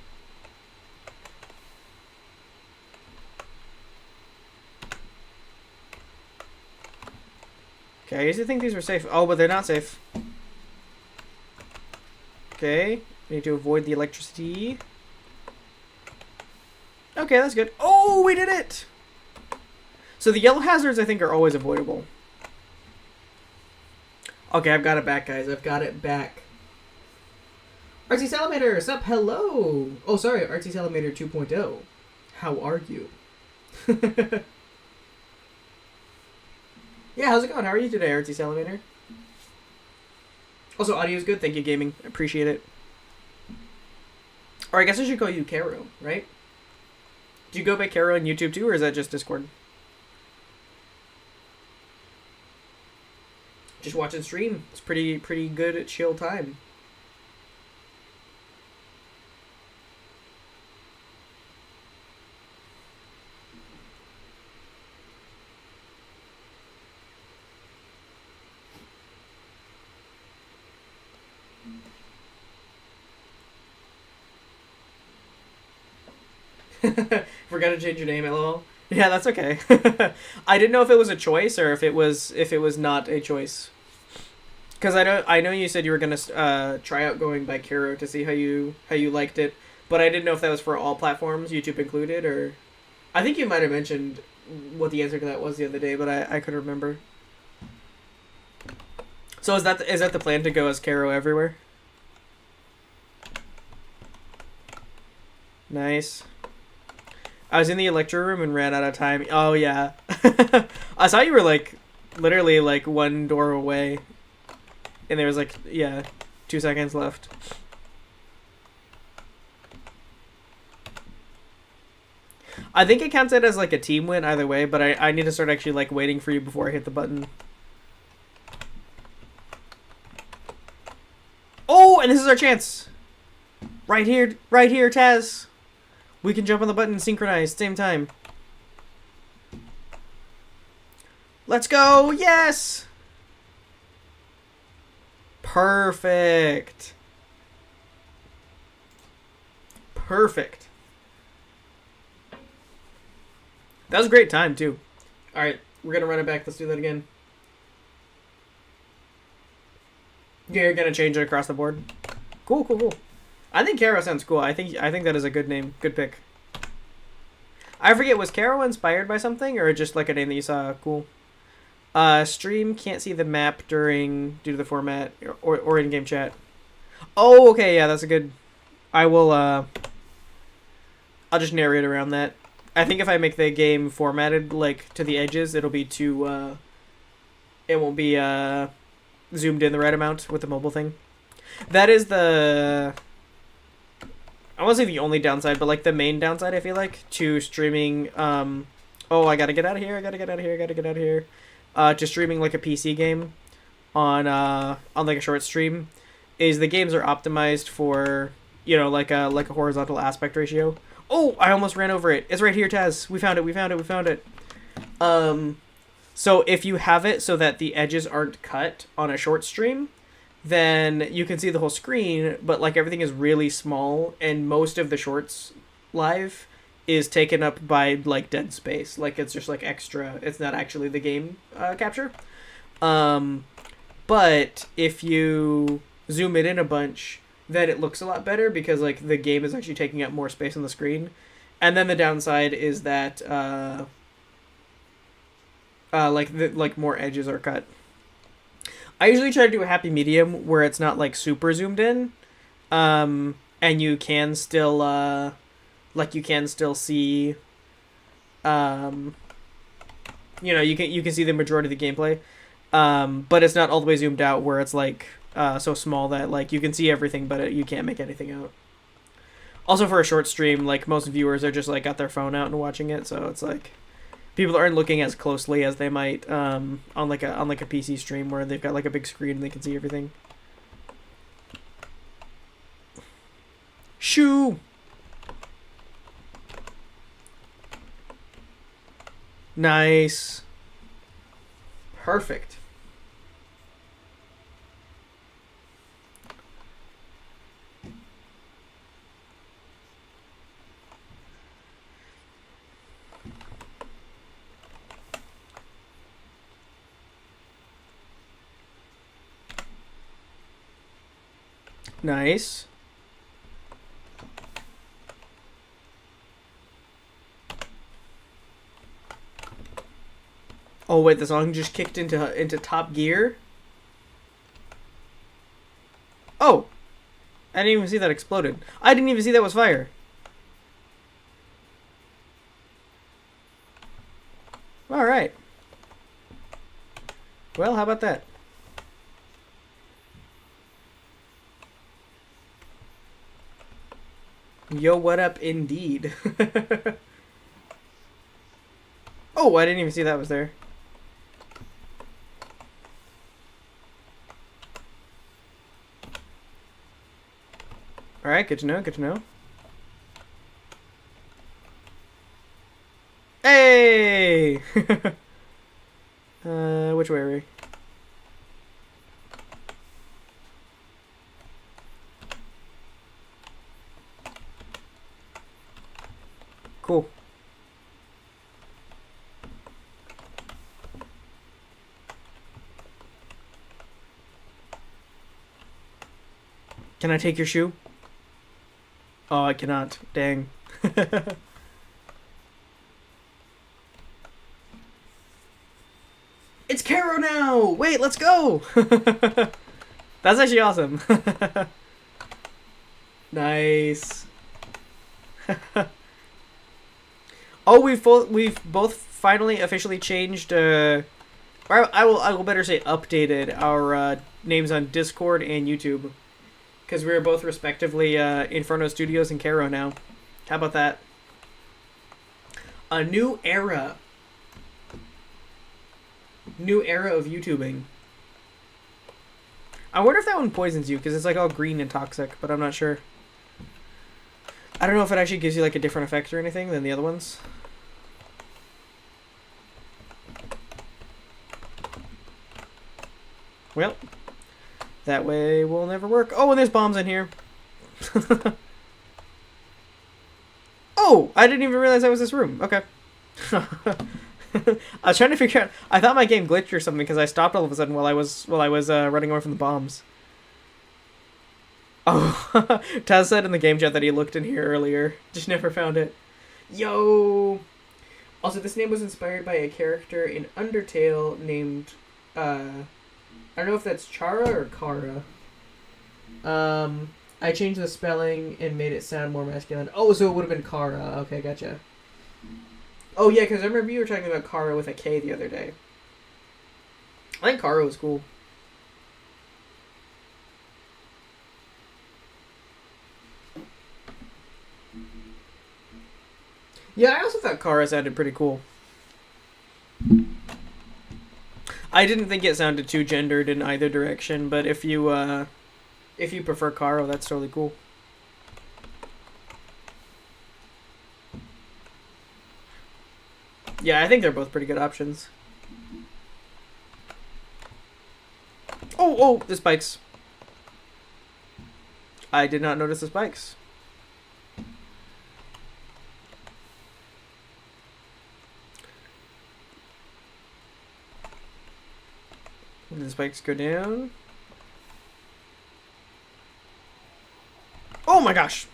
Okay, I used to think these were safe. Oh, but they're not safe. Okay, we need to avoid the electricity. Okay, that's good. Oh, we did it! So the yellow hazards, I think, are always avoidable. Okay, I've got it back, guys. I've got it back. Artsy Salamander, sup? Hello! Oh, sorry, Artsy Salamander 2.0. How are you? Yeah, how's it going? How are you today, Artsy Salamander? Also, audio's good. Thank you, gaming. Appreciate it. Or I guess I should call you Caro, right? Do you go by Caro on YouTube too, or is that just Discord? Just watch and stream. It's pretty good chill time. Forgot to change your name, lol. Yeah, that's okay. I didn't know if it was a choice or if it was not a choice. Because I know you said you were gonna try out going by Caro to see how you liked it, but I didn't know if that was for all platforms, YouTube included, or I think you might have mentioned what the answer to that was the other day, but I couldn't remember. So is that the plan, to go as Caro everywhere? Nice. I was in the Electro room and ran out of time. Oh yeah. I saw you were like literally like one door away. And there was like, yeah, 2 seconds left. I think it counts it as like a team win either way, but I need to start actually like waiting for you before I hit the button. Oh, and this is our chance. Right here, Taz. We can jump on the button and synchronize same time. Let's go! Yes! Perfect. Perfect. That was a great time, too. Alright, we're gonna run it back. Let's do that again. Yeah, you're gonna change it across the board. Cool. I think Caro sounds cool. I think that is a good name. Good pick. I forget, was Caro inspired by something or just like a name that you saw cool? Stream can't see the map due to the format or in-game chat. Oh, okay, yeah, that's a good. I will I'll just narrate around that. I think if I make the game formatted like to the edges, it'll be too it won't be zoomed in the right amount with the mobile thing. That is the, I won't say the only downside, but like the main downside, I feel like, to streaming. Oh, I gotta get out of here. To streaming like a PC game on like a short stream is the games are optimized for, you know, like a horizontal aspect ratio. Oh, I almost ran over it. It's right here, Taz. We found it. We found it. We found it. So if you have it so that the edges aren't cut on a short stream, then you can see the whole screen, but like everything is really small, and most of the shorts live is taken up by like dead space. Like it's just like extra. It's not actually the game capture. But if you zoom it in a bunch, then it looks a lot better because like the game is actually taking up more space on the screen. And then the downside is that like more edges are cut. I usually try to do a happy medium where it's not like super zoomed in, and you can still see, you can see the majority of the gameplay, but it's not all the way zoomed out where it's like so small that like you can see everything, but you can't make anything out. Also, for a short stream, like most viewers are just like got their phone out and watching it, so it's like people aren't looking as closely as they might on like a PC stream where they've got like a big screen and they can see everything. Shoo! Nice. Perfect. Nice. Oh wait, the song just kicked into top gear. Oh, I didn't even see that exploded. I didn't even see that was fire. All right. Well, how about that? Yo, what up, indeed. Oh, I didn't even see that was there. Alright, good to know, good to know. Hey! Which way are we? Cool. Can I take your shoe? Oh, I cannot. Dang. It's Caro now! Wait, let's go! That's actually awesome. Nice. Oh, we've both finally officially changed, or I will better say updated our names on Discord and YouTube. Because we are both respectively Inferno Studios and Caro now. How about that? A new era. New era of YouTubing. I wonder if that one poisons you, because it's like all green and toxic, but I'm not sure. I don't know if it actually gives you like a different effect or anything than the other ones. Well, that way will never work. Oh, and there's bombs in here. Oh, I didn't even realize that was this room. Okay. I was trying to figure out. I thought my game glitched or something because I stopped all of a sudden while I was running away from the bombs. Oh, Taz said in the game chat that he looked in here earlier, just never found it. Yo. Also, this name was inspired by a character in Undertale named I don't know if that's Chara or Kara. I changed the spelling and made it sound more masculine. Oh, so it would have been Kara. Okay, gotcha. Oh, yeah, because I remember you were talking about Kara with a K the other day. I think Kara was cool. Yeah, I also thought Kara sounded pretty cool. I didn't think it sounded too gendered in either direction, but if you If you prefer Caro, that's totally cool. Yeah, I think they're both pretty good options. Oh, the spikes. I did not notice the spikes. The spikes go down. Oh my gosh!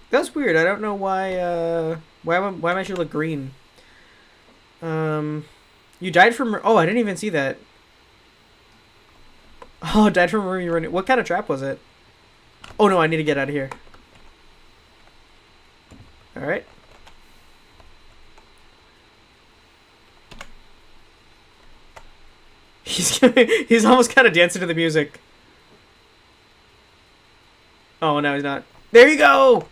That's weird. I don't know why. Why am I should look green? You died from. Oh, I didn't even see that. Oh, died from where you running. What kind of trap was it? Oh no, I need to get out of here. All right. He's almost kind of dancing to the music. Oh, no, he's not. There you go.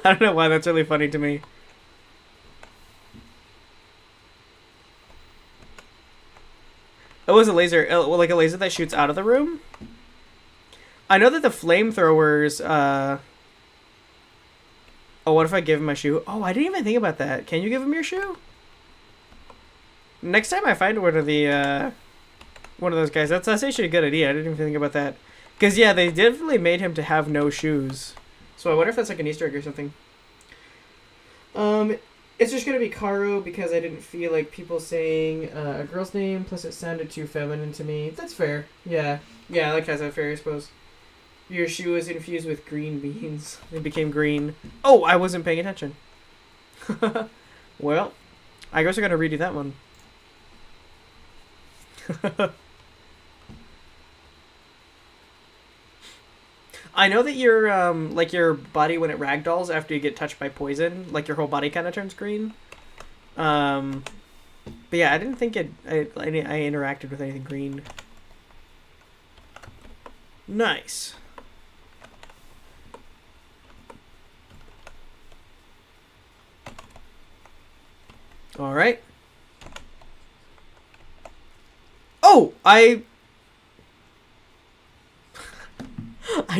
I don't know why that's really funny to me. It was a laser, like a laser that shoots out of the room. I know that the flamethrowers. Oh, what if I give him my shoe? Oh, I didn't even think about that. Can you give him your shoe? Next time I find one of the one of those guys, that's actually a good idea. I didn't even think about that. Because yeah, they definitely made him to have no shoes. So I wonder if that's like an Easter egg or something. It's just gonna be Caro because I didn't feel like people saying a girl's name. Plus, it sounded too feminine to me. That's fair. Yeah, I like that's fair. I suppose. Your shoe was infused with green beans. It became green. Oh, I wasn't paying attention. Well, I guess I gotta redo that one. I know that your like your body when it ragdolls after you get touched by poison, like your whole body kind of turns green. Um, but yeah, I didn't think I interacted with anything green. Nice. All right. Oh, I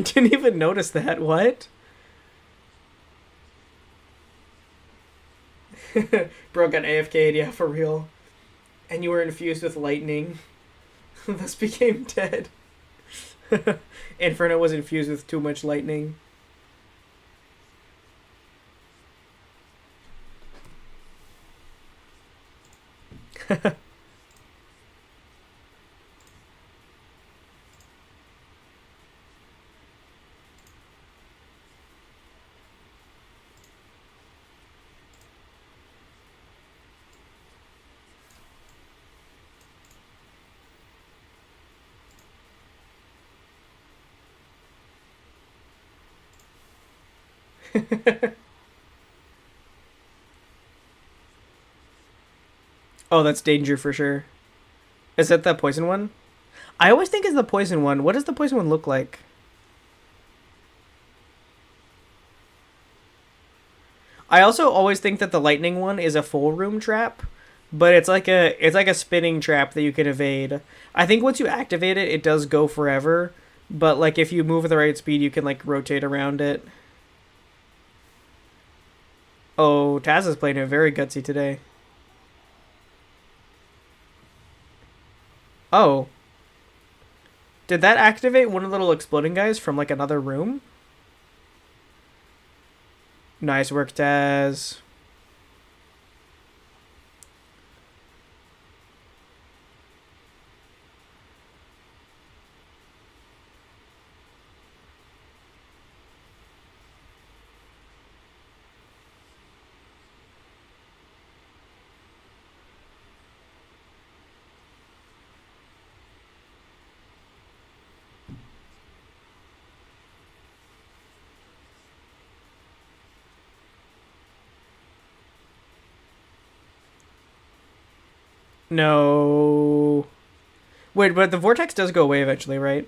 didn't even notice that. What? Bro got AFK'd, yeah, for real. And you were infused with lightning. Thus became dead. Inferno was infused with too much lightning. Oh, that's danger for sure. Is that the poison one? I always think it's the poison one. What does the poison one look like? I also always think that the lightning one is a full room trap, but it's like a spinning trap that you can evade. I think once you activate it, it does go forever, but like if you move at the right speed, you can like rotate around it. Oh, Taz is playing it very gutsy today. Oh, did that activate one of the little exploding guys from like another room? Nice work, Taz. No. Wait, but the vortex does go away eventually, right?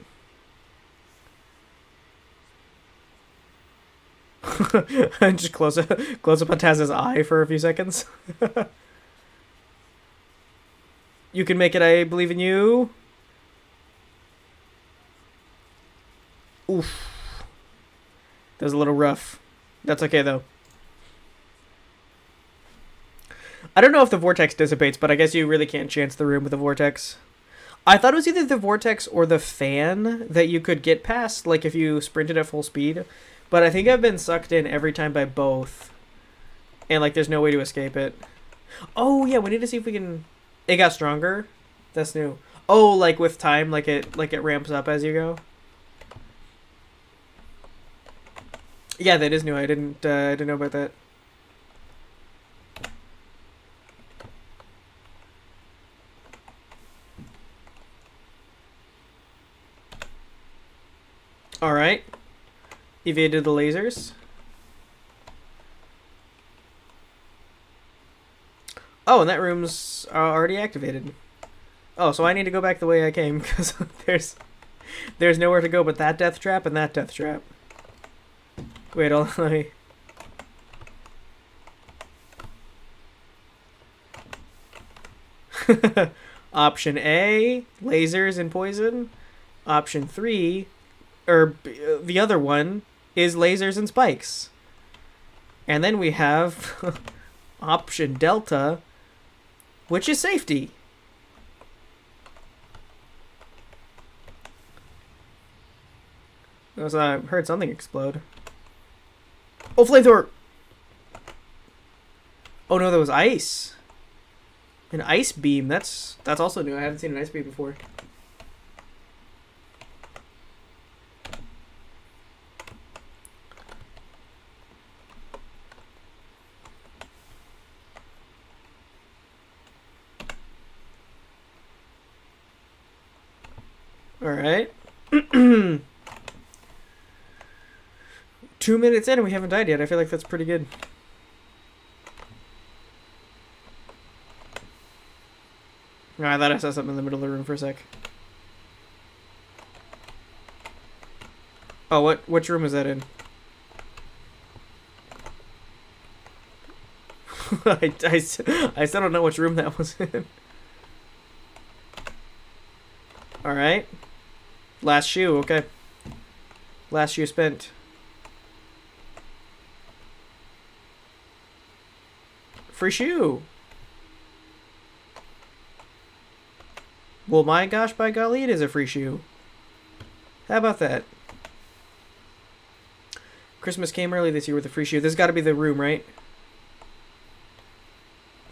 Just close up on Taz's eye for a few seconds. You can make it, I believe in you. Oof. That was a little rough. That's okay, though. I don't know if the vortex dissipates, but I guess you really can't chance the room with the vortex. I thought it was either the vortex or the fan that you could get past, like if you sprinted at full speed. But I think I've been sucked in every time by both. And, like, there's no way to escape it. Oh, yeah, we need to see if we can... It got stronger? That's new. Oh, like, with time, like it ramps up as you go? Yeah, that is new. I didn't know about that. Alright. Evaded the lasers. Oh, and that room's already activated. Oh, so I need to go back the way I came, because there's nowhere to go but that death trap and that death trap. Wait, hold on, let me... Option A, lasers and poison. Option 3, or the other one, is lasers and spikes. And then we have option Delta, which is safety. I heard something explode. Oh, flamethrower! Oh no, that was ice. An ice beam. That's also new. I haven't seen an ice beam before. Alright. 2 minutes in and we haven't died yet. I feel like that's pretty good. Oh, I thought I saw something in the middle of the room for a sec. Oh, which room was that in? I still don't know which room that was in. Alright. Last shoe, okay. Last shoe spent. Free shoe. Well, my gosh, by golly, it is a free shoe. How about that? Christmas came early this year with a free shoe. This has got to be the room, right?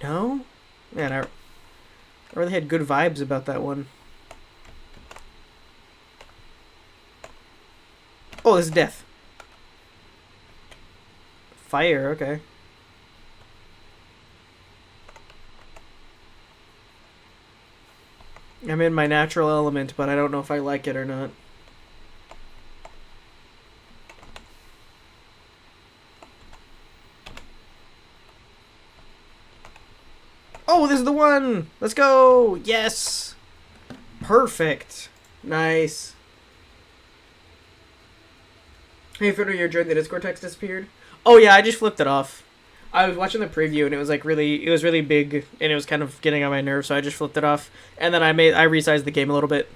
No? Man, I really had good vibes about that one. Oh, this is death. Fire, okay. I'm in my natural element, but I don't know if I like it or not. Oh, this is the one! Let's go! Yes! Perfect. Nice. Hey, Fiddler, your joined the Discord text disappeared? Oh yeah, I just flipped it off. I was watching the preview and it was like really big and it was kind of getting on my nerves, so I just flipped it off. And then I resized the game a little bit.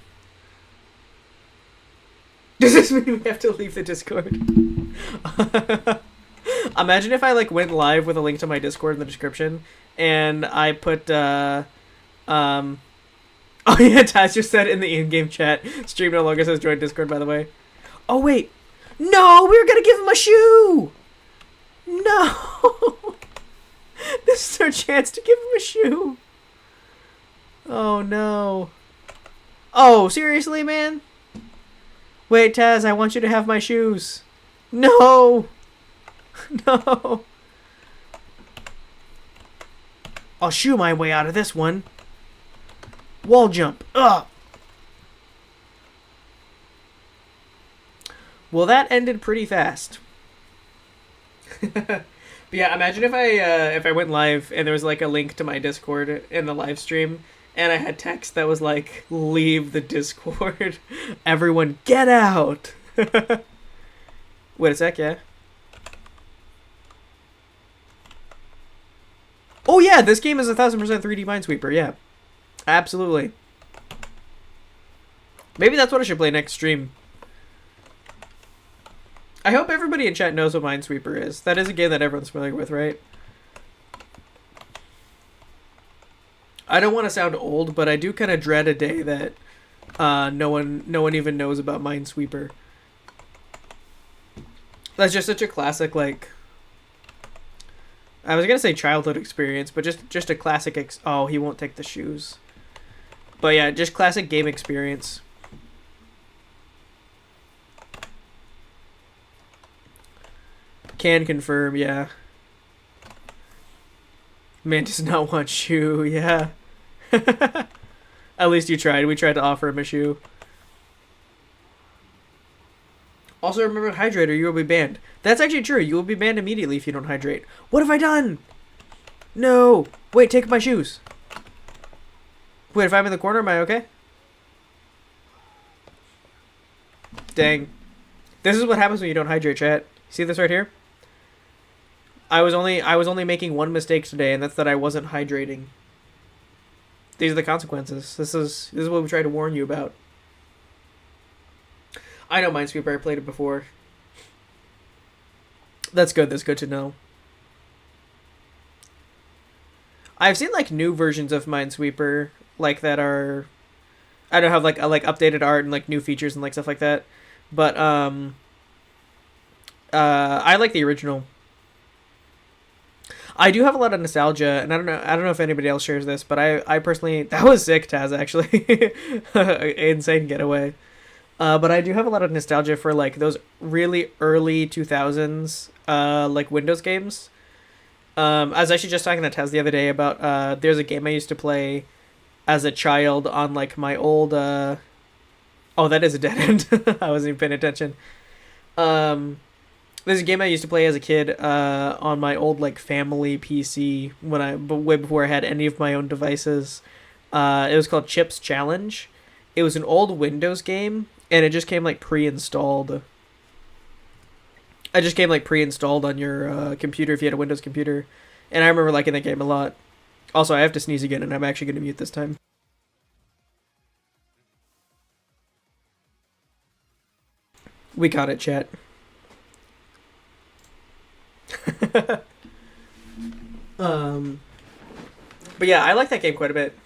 Does this mean we have to leave the Discord? Imagine if I like went live with a link to my Discord in the description and I put oh yeah, Taz just said in the in-game chat, stream no longer says join Discord, by the way. Oh wait. No, we were gonna give him a shoe! No! This is our chance to give him a shoe. Oh no. Oh, seriously, man? Wait, Taz, I want you to have my shoes. No! No! I'll shoe my way out of this one. Wall jump. Ugh! Well, that ended pretty fast. But yeah, imagine if I went live and there was like a link to my Discord in the live stream, And I had text that was like, leave the Discord. Everyone get out. Wait a sec, yeah. Oh yeah, this game is 1000% 3D Minesweeper, yeah. Absolutely. Maybe that's what I should play next stream. I hope everybody in chat knows what Minesweeper is. That is a game that everyone's familiar with, right? I don't want to sound old, but I do kind of dread a day that no one even knows about Minesweeper. That's just such a classic, like, I was gonna say childhood experience, but just a classic. Oh, he won't take the shoes. But yeah, just classic game experience. Can confirm, yeah. Man does not want shoe, yeah. At least you tried. We tried to offer him a shoe. Also, remember, hydrate or you will be banned. That's actually true. You will be banned immediately if you don't hydrate. What have I done? No. Wait, take my shoes. Wait, if I'm in the corner, am I okay? Dang. This is what happens when you don't hydrate, chat. See this right here? I was only making one mistake today, and that's that I wasn't hydrating. These are the consequences. This is what we tried to warn you about. I know Minesweeper, I played it before. That's good to know. I've seen like new versions of Minesweeper like that are, I don't have like updated art and like new features and like stuff like that. But I like the original. I do have a lot of nostalgia, and I don't know if anybody else shares this, but I personally, that was sick, Taz, actually. Insane getaway. But I do have a lot of nostalgia for like those really early 2000s like Windows games. I was actually just talking to Taz the other day about there's a game I used to play as a child on like my old oh, that is a dead end. I wasn't even paying attention. There's a game I used to play as a kid on my old like family PC way before I had any of my own devices. It was called Chips Challenge. It was an old Windows game, and it just came like pre-installed. It just came like pre-installed on your computer if you had a Windows computer, and I remember liking that game a lot. Also, I have to sneeze again, and I'm actually going to mute this time. We caught it, chat. But yeah, I like that game quite a bit.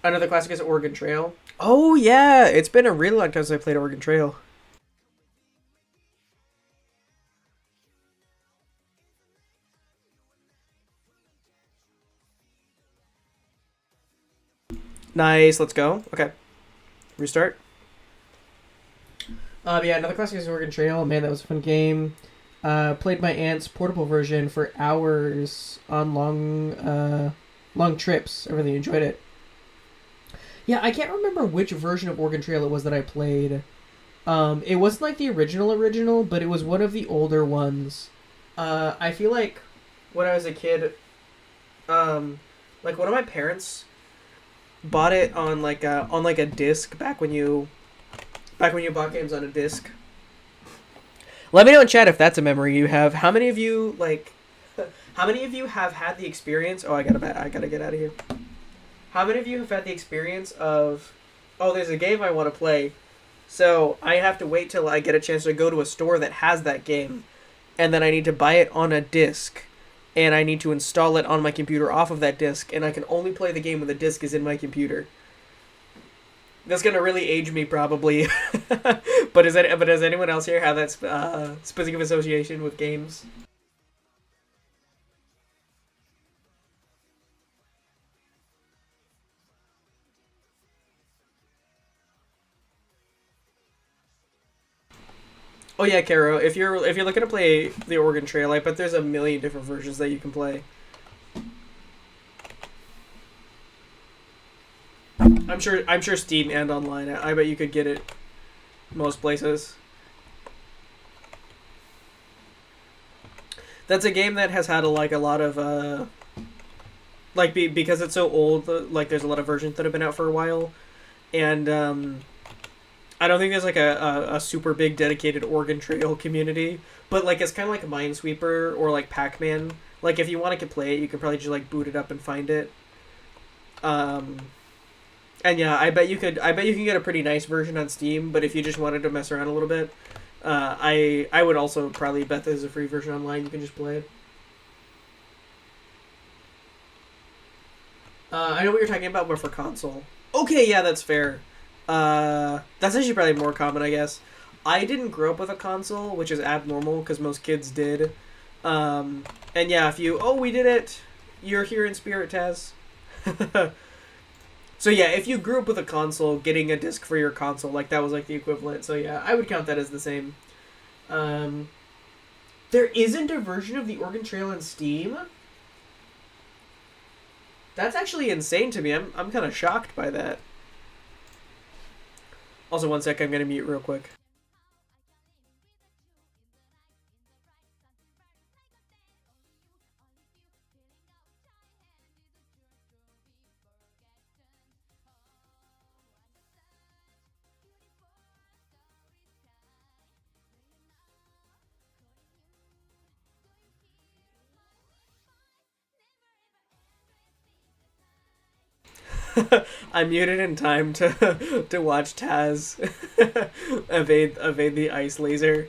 Another classic is Oregon Trail. Oh yeah, it's been a really long time since I played Oregon Trail. Nice, let's go. Okay. Restart. Yeah, another classic is Oregon Trail. Man, that was a fun game. Played my aunt's portable version for hours on long trips. I really enjoyed it. Yeah, I can't remember which version of Oregon Trail it was that I played. It wasn't like the original, but it was one of the older ones. I feel like when I was a kid, like one of my parents bought it on like a disc back when you bought games on a disc. Let me know in chat if that's a memory you have. How many of you have had the experience? Oh, I gotta get out of here. How many of you have had the experience of, oh, there's a game I want to play, so I have to wait till I get a chance to go to a store that has that game, and then I need to buy it on a disc, and I need to install it on my computer off of that disc, and I can only play the game when the disc is in my computer. That's gonna really age me probably, but does anyone else here have that specific association with games? Oh yeah, Caro. If you're looking to play the Oregon Trail, I bet there's a million different versions that you can play. I'm sure Steam and online. I bet you could get it most places. That's a game that has had a lot of because it's so old. Like there's a lot of versions that have been out for a while, and I don't think there's like a super big dedicated Oregon Trail community, but like it's kind of like Minesweeper or like Pac-Man. Like if you want to play it, you can probably just like boot it up and find it. And yeah, I bet you could. I bet you can get a pretty nice version on Steam. But if you just wanted to mess around a little bit, I would also probably bet there's a free version online. You can just play it. I know what you're talking about, but for console. Okay, yeah, that's fair. That's actually probably more common, I guess. I didn't grow up with a console, which is abnormal because most kids did. And yeah, if you we did it, you're here in spirit, Taz. So yeah, if you grew up with a console, getting a disc for your console, like that was like the equivalent. So yeah, I would count that as the same. There isn't a version of the Oregon Trail on Steam. That's actually insane to me. I'm kind of shocked by that. Also, one sec, I'm gonna mute real quick. I muted in time to watch Taz evade the ice laser.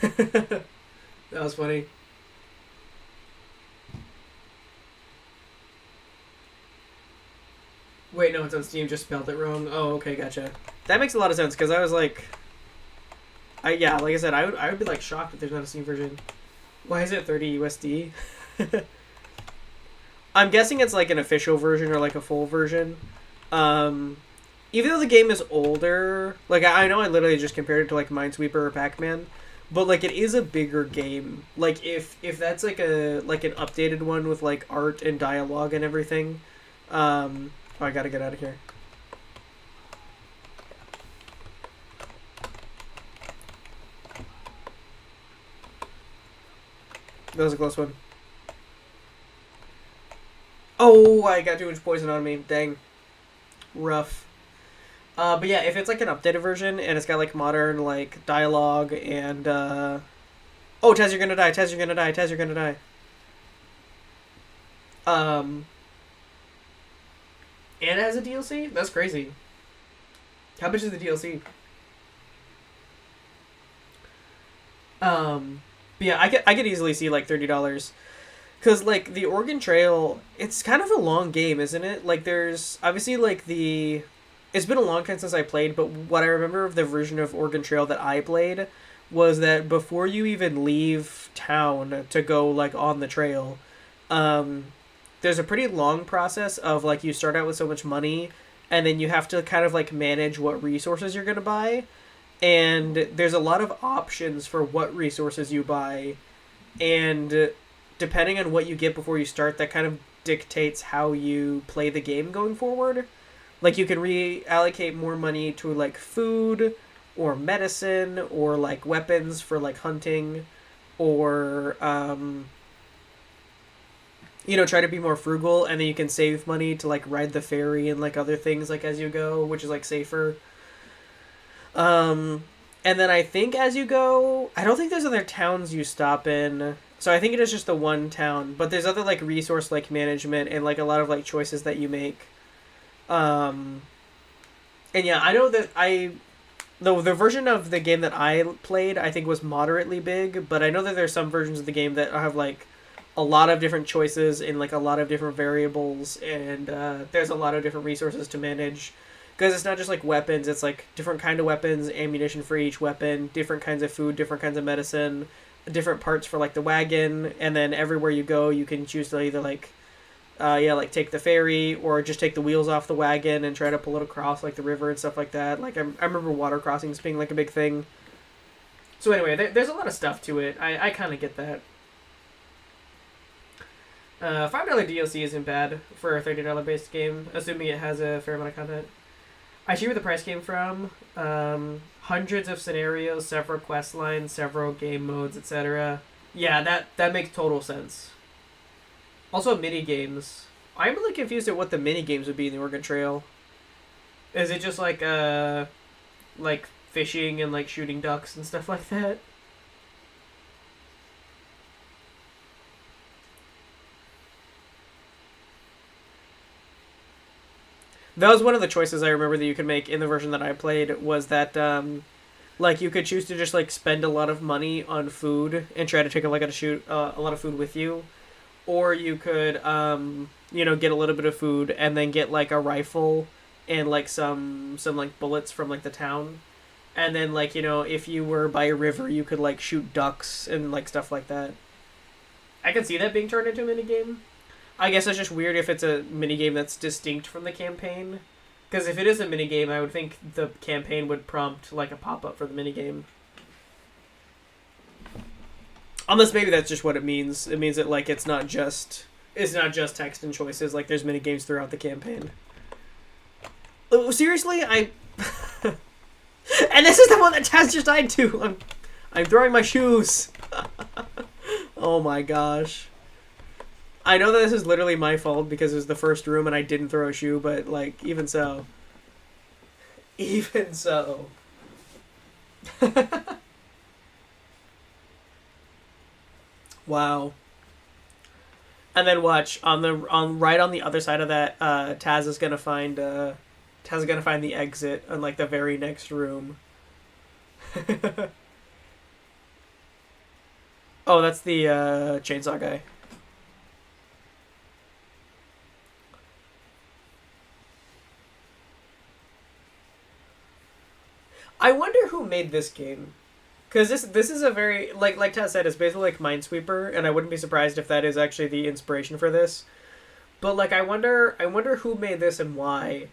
That was funny. Wait, no, it's on Steam. Just spelled it wrong. Oh, okay, gotcha. That makes a lot of sense because I was like, like I said, I would be like shocked if there's not a Steam version. Why is it 30 USD? I'm guessing it's like an official version or like a full version. Even though the game is older, like I know I literally just compared it to like Minesweeper or Pac-Man, but like it is a bigger game. Like if that's like an updated one with like art and dialogue and everything. I gotta get out of here. That was a close one. Oh, I got too much poison on me. Dang. Rough. But yeah, if it's like an updated version and it's got like modern like dialogue and oh, Tez, you're gonna die. Tez, you're gonna die. Tez, you're gonna die. And it has a DLC? That's crazy. How much is the DLC? But yeah, I could easily see like $30. Because, like, the Oregon Trail, it's kind of a long game, isn't it? Like, there's, obviously, like, it's been a long time since I played, but what I remember of the version of Oregon Trail that I played was that before you even leave town to go, like, on the trail, there's a pretty long process of, like, you start out with so much money, and then you have to kind of, like, manage what resources you're going to buy, and there's a lot of options for what resources you buy, and depending on what you get before you start, that kind of dictates how you play the game going forward. Like, you can reallocate more money to, like, food, or medicine, or, like, weapons for, like, hunting, or, try to be more frugal, and then you can save money to, like, ride the ferry and, like, other things, like, as you go, which is, like, safer. And then I think as you go, I don't think there's other towns you stop in. So I think it is just the one town, but there's other like resource like management and like a lot of like choices that you make. And yeah, I know that the version of the game that I played I think was moderately big, but I know that there's some versions of the game that have like a lot of different choices and like a lot of different variables, and there's a lot of different resources to manage. Because it's not just like weapons, it's like different kind of weapons, ammunition for each weapon, different kinds of food, different kinds of medicine, different parts for like the wagon, and then everywhere you go you can choose to either like take the ferry or just take the wheels off the wagon and try to pull it across like the river and stuff like that. Like I remember water crossings being like a big thing. So anyway, there's a lot of stuff to it. I kind of get that. $5 DLC isn't bad for a $30 based game, assuming it has a fair amount of content. I see where the price came from. Hundreds of scenarios, several quest lines, several game modes, etc. Yeah, that makes total sense. Also, mini games. I'm really confused at what the mini games would be in the Oregon Trail. Is it just like fishing and like shooting ducks and stuff like that? That was one of the choices I remember that you could make in the version that I played was that like you could choose to just like spend a lot of money on food and try to take like a lot of food with you, or you could get a little bit of food and then get like a rifle and like some like bullets from like the town, and then like if you were by a river you could like shoot ducks and like stuff like that. I could see that being turned into a mini game. I guess it's just weird if it's a mini game that's distinct from the campaign. Because if it is a mini game, I would think the campaign would prompt like a pop up for the mini game. Unless maybe that's just what it means. It means that like it's not just text and choices. Like there's mini games throughout the campaign. Oh, seriously, I. And this is the one that Taz just died to. I'm throwing my shoes. Oh my gosh. I know that this is literally my fault because it was the first room and I didn't throw a shoe, but, like, even so. Even so. Wow. And then watch, right on the other side of that, Taz is gonna find the exit in, like, the very next room. Oh, that's the, chainsaw guy. I wonder who made this game, because this is a very like Taz said, it's basically like Minesweeper, and I wouldn't be surprised if that is actually the inspiration for this. But like I wonder who made this and why,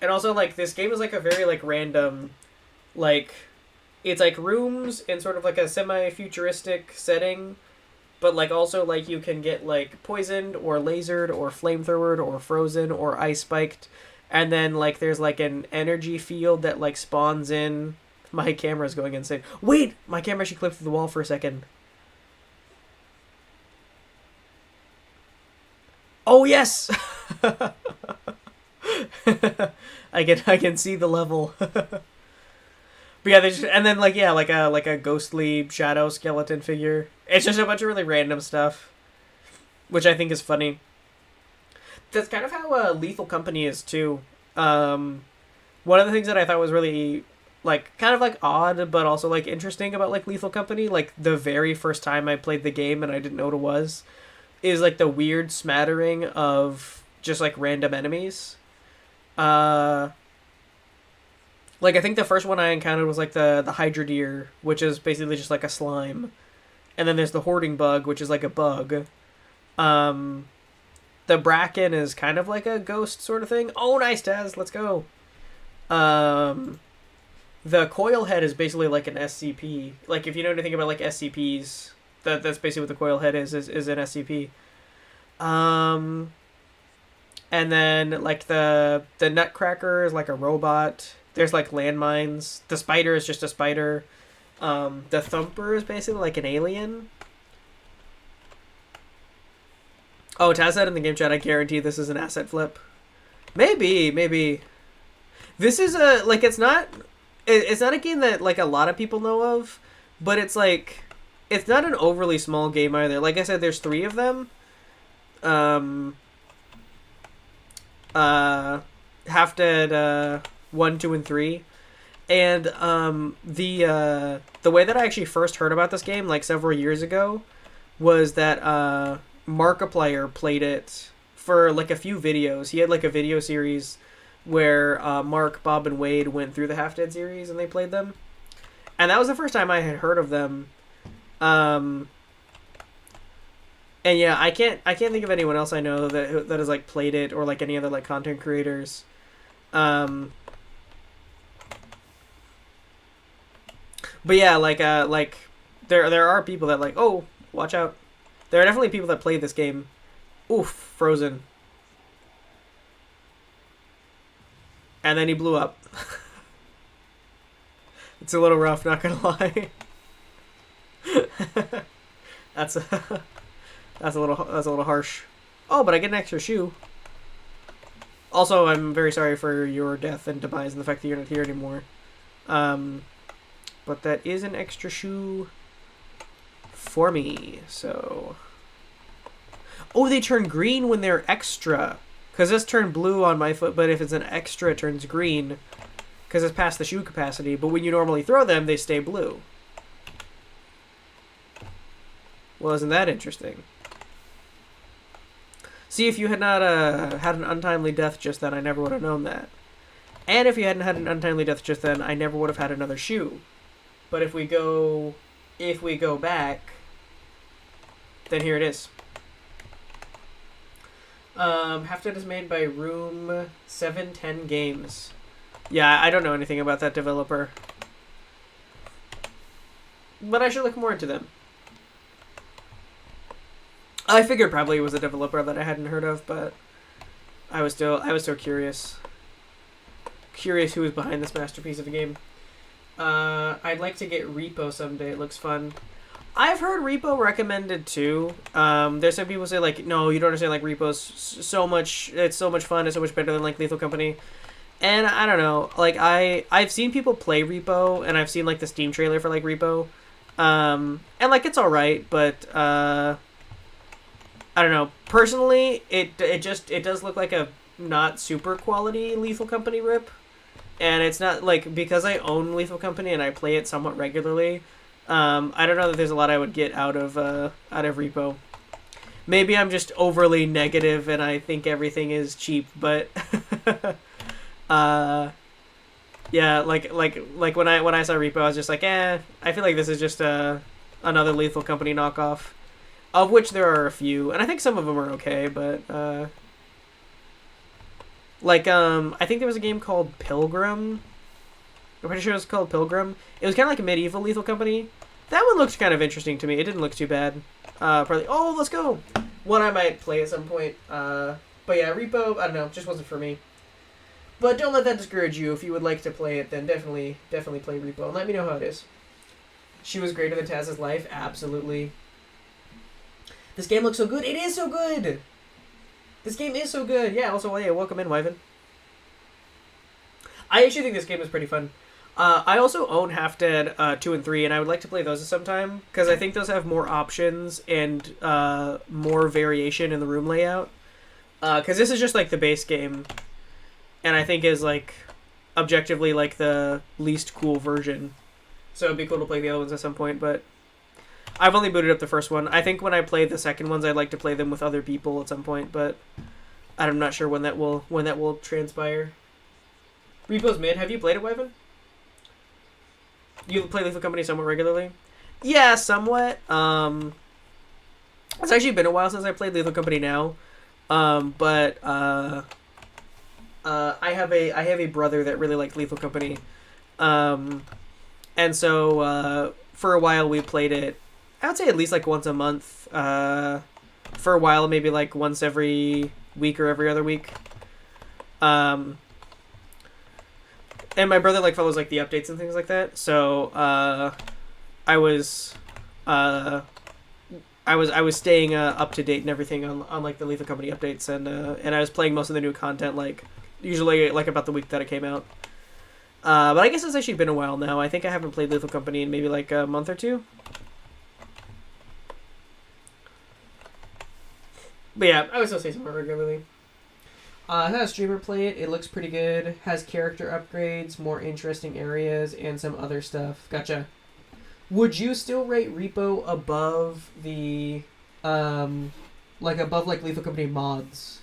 and also like this game is like a very like random, like it's like rooms in sort of like a semi-futuristic setting, but like also like you can get like poisoned or lasered or flamethrowered or frozen or ice spiked, and then like there's like an energy field that like spawns in. My camera's going insane. Wait, my camera actually clipped through the wall for a second. Oh yes. I can see the level. But yeah, and then like yeah, like a ghostly shadow skeleton figure. It's just a bunch of really random stuff, which I think is funny. That's kind of how Lethal Company is too. One of the things that I thought was really like kind of like odd, but also like interesting about like Lethal Company, like the very first time I played the game and I didn't know what it was, is like the weird smattering of just like random enemies. Uh, like I think the first one I encountered was like the Hydra Deer, which is basically just like a slime, and then there's the Hoarding Bug, which is like a bug. Um, the Bracken is kind of like a ghost sort of thing. Oh, nice, Taz. Let's go. Um, the Coil Head is basically like an SCP. Like if you know anything about like SCPs, that's basically what the Coil Head is an SCP. Um, and then like the Nutcracker is like a robot. There's like landmines. The Spider is just a spider. The Thumper is basically like an alien. Oh, Taz said in the game chat, I guarantee this is an asset flip. Maybe. This is a like it's not a game that like a lot of people know of, but it's not an overly small game either. Like I said, there's 3 of them. Half Dead 1, 2, and 3. And the way that I actually first heard about this game like several years ago was that Markiplier played it for like a few videos. He had like a video series where Mark, Bob, and Wade went through the Half Dead series and they played them. And that was the first time I had heard of them. And yeah, I can't think of anyone else I know that has like played it, or like any other like content creators. But yeah, like there are people that like, oh, watch out. There are definitely people that played this game. Oof, frozen. And then he blew up. It's a little rough, not gonna lie. That's a that's a little harsh. Oh, but I get an extra shoe. Also, I'm very sorry for your death and demise and the fact that you're not here anymore. But that is an extra shoe for me. So, oh, they turn green when they're extra. Because this turned blue on my foot, but if it's an extra, it turns green. Because it's past the shoe capacity. But when you normally throw them, they stay blue. Well, isn't that interesting? See, if you had not had an untimely death just then, I never would have known that. And if you hadn't had an untimely death just then, I never would have had another shoe. But if we go back, then here it is. Half-Dead is made by Room 710 Games. Yeah, I don't know anything about that developer. But I should look more into them. I figured probably it was a developer that I hadn't heard of, but I was so curious. Curious who was behind this masterpiece of a game. I'd like to get Repo someday. It looks fun. I've heard Repo recommended too. There's some people say like, no, you don't understand. Like Repo's so much. It's so much fun. It's so much better than like Lethal Company. And I don't know. Like I've seen people play Repo, and I've seen like the Steam trailer for like Repo. And like it's all right, but I don't know. Personally, it does look like a not super quality Lethal Company rip. And it's not like, because I own Lethal Company and I play it somewhat regularly, I don't know that there's a lot I would get out of Repo. Maybe I'm just overly negative and I think everything is cheap, but yeah, like when I saw Repo, I was just like, I feel like this is just another Lethal Company knockoff. Of which there are a few, and I think some of them are okay, but I think there was a game called Pilgrim. I'm pretty sure it was called Pilgrim. It was kind of like a medieval Lethal Company. That one looked kind of interesting to me. It didn't look too bad. Probably. Oh, let's go. One I might play at some point. But yeah, Repo. I don't know. Just wasn't for me. But don't let that discourage you. If you would like to play it, then definitely play Repo and let me know how it is. She was greater than Taz's life. Absolutely. This game looks so good. It is so good. This game is so good. Yeah, also, hey, welcome in, Wyvern. I actually think this game is pretty fun. I also own Half-Dead 2 and 3, and I would like to play those at some time, because I think those have more options and more variation in the room layout. Because this is just, like, the base game, and I think is, like, objectively, like, the least cool version. So it'd be cool to play the other ones at some point, but I've only booted up the first one. I think when I play the second ones, I'd like to play them with other people at some point, but I'm not sure when that will transpire. Repo's mid. Have you played it, Wyvern? You play Lethal Company somewhat regularly? Yeah, somewhat. It's actually been a while since I played Lethal Company now, but I have a brother that really liked Lethal Company, and so for a while we played it. I would say at least like once a month. For a while, maybe like once every week or every other week. And my brother like follows like the updates and things like that. So I was staying up to date and everything on like the Lethal Company updates, and I was playing most of the new content like usually like about the week that it came out. But I guess it's actually been a while now. I think I haven't played Lethal Company in maybe like a month or two. But yeah, I would still say somewhere regularly. I had a streamer play it. It looks pretty good. Has character upgrades, more interesting areas, and some other stuff. Gotcha. Would you still rate Repo above the, above like Lethal Company mods?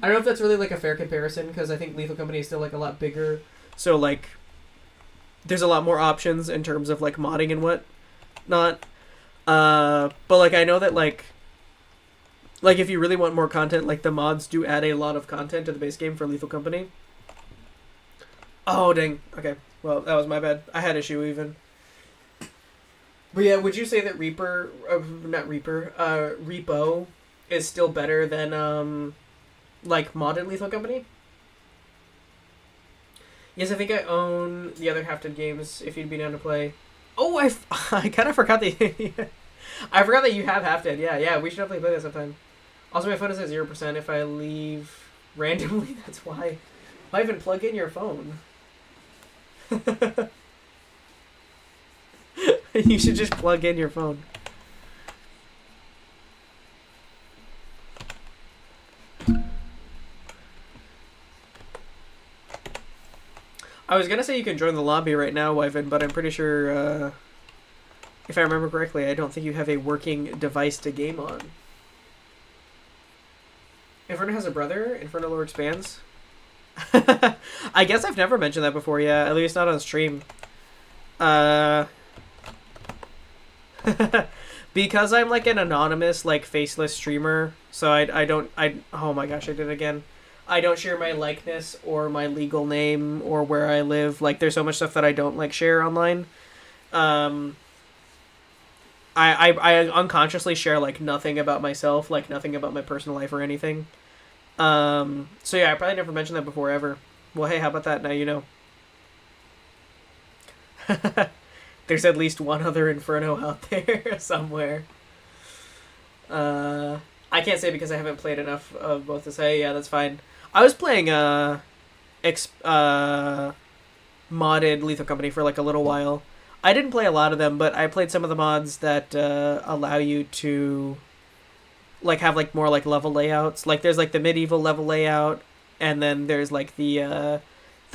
I don't know if that's really like a fair comparison, because I think Lethal Company is still like a lot bigger. So like, there's a lot more options in terms of like modding and what not. But like I know that like if you really want more content, like the mods do add a lot of content to the base game for Lethal Company. Oh dang. Okay. Well, that was my bad. I had issue even. But yeah, would you say that Repo is still better than like modded Lethal Company? Yes, I think I own the other Half-Dead games if you'd be down to play. Oh, I kind of forgot the I forgot that you have Half Dead. Yeah, we should definitely play that sometime. Also, my phone is at 0% if I leave randomly. That's why. Why even plug in your phone? You should just plug in your phone. I was gonna say you can join the lobby right now, Wyvern, but I'm pretty sure, if I remember correctly, I don't think you have a working device to game on. Inferno has a brother? Inferno Lore expands? I guess I've never mentioned that before, yeah. At least not on stream. Because I'm like an anonymous, like faceless streamer, so I don't, oh my gosh, I did it again. I don't share my likeness or my legal name or where I live. Like, there's so much stuff that I don't like share online. I unconsciously share like nothing about myself, like nothing about my personal life or anything. So yeah, I probably never mentioned that before ever. Well, hey, how about that? Now you know. There's at least one other Inferno out there somewhere. I can't say because I haven't played enough of both to say. Yeah, that's fine. I was playing modded Lethal Company for like a little while. I didn't play a lot of them, but I played some of the mods that allow you to like have like more like level layouts. Like there's like the medieval level layout, and then there's like the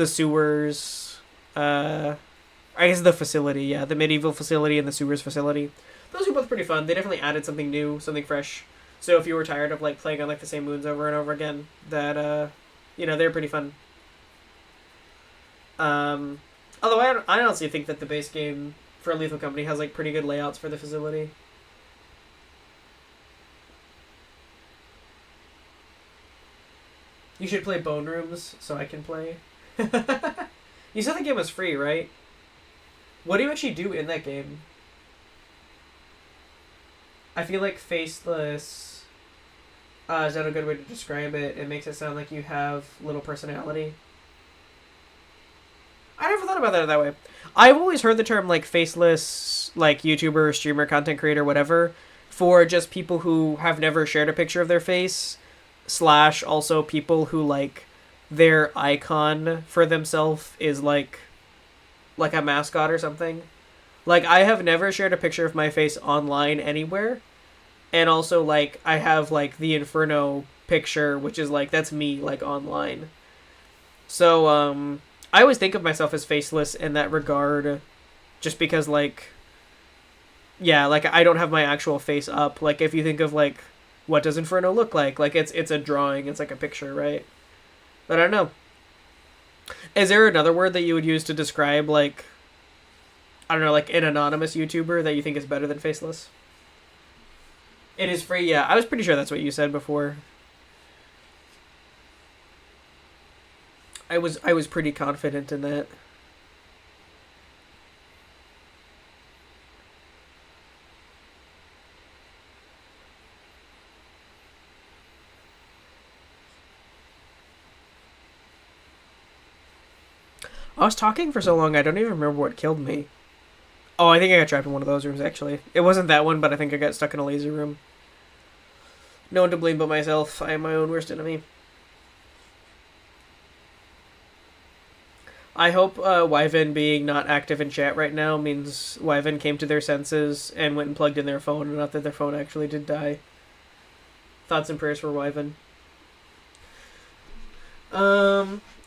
sewers. I guess the facility, yeah, the medieval facility and the sewers facility. Those are both pretty fun. They definitely added something new, something fresh. So if you were tired of like playing on like the same moons over and over again, that you know, they're pretty fun. Although I honestly think that the base game for Lethal Company has like pretty good layouts for the facility. You should play Bone Rooms so I can play. You said the game was free, right? What do you actually do in that game? I feel like faceless is not a good way to describe it. It makes it sound like you have little personality. I never thought about that way. I've always heard the term like faceless, like YouTuber, streamer, content creator, whatever, for just people who have never shared a picture of their face, / also people who like their icon for themselves is like a mascot or something. Like, I have never shared a picture of my face online anywhere. And also, like, I have, like, the Inferno picture, which is, like, that's me, like, online. So, I always think of myself as faceless in that regard. Just because, like, yeah, like, I don't have my actual face up. Like, if you think of, like, what does Inferno look like? Like, it's a drawing. It's, like, a picture, right? But I don't know. Is there another word that you would use to describe, like, I don't know, like an anonymous YouTuber that you think is better than faceless? It is free, yeah. I was pretty sure that's what you said before. I was pretty confident in that. I was talking for so long, I don't even remember what killed me. Oh, I think I got trapped in one of those rooms, actually. It wasn't that one, but I think I got stuck in a laser room. No one to blame but myself. I am my own worst enemy. I hope Wyvern being not active in chat right now means Wyvern came to their senses and went and plugged in their phone, and not that their phone actually did die. Thoughts and prayers for Wyvern.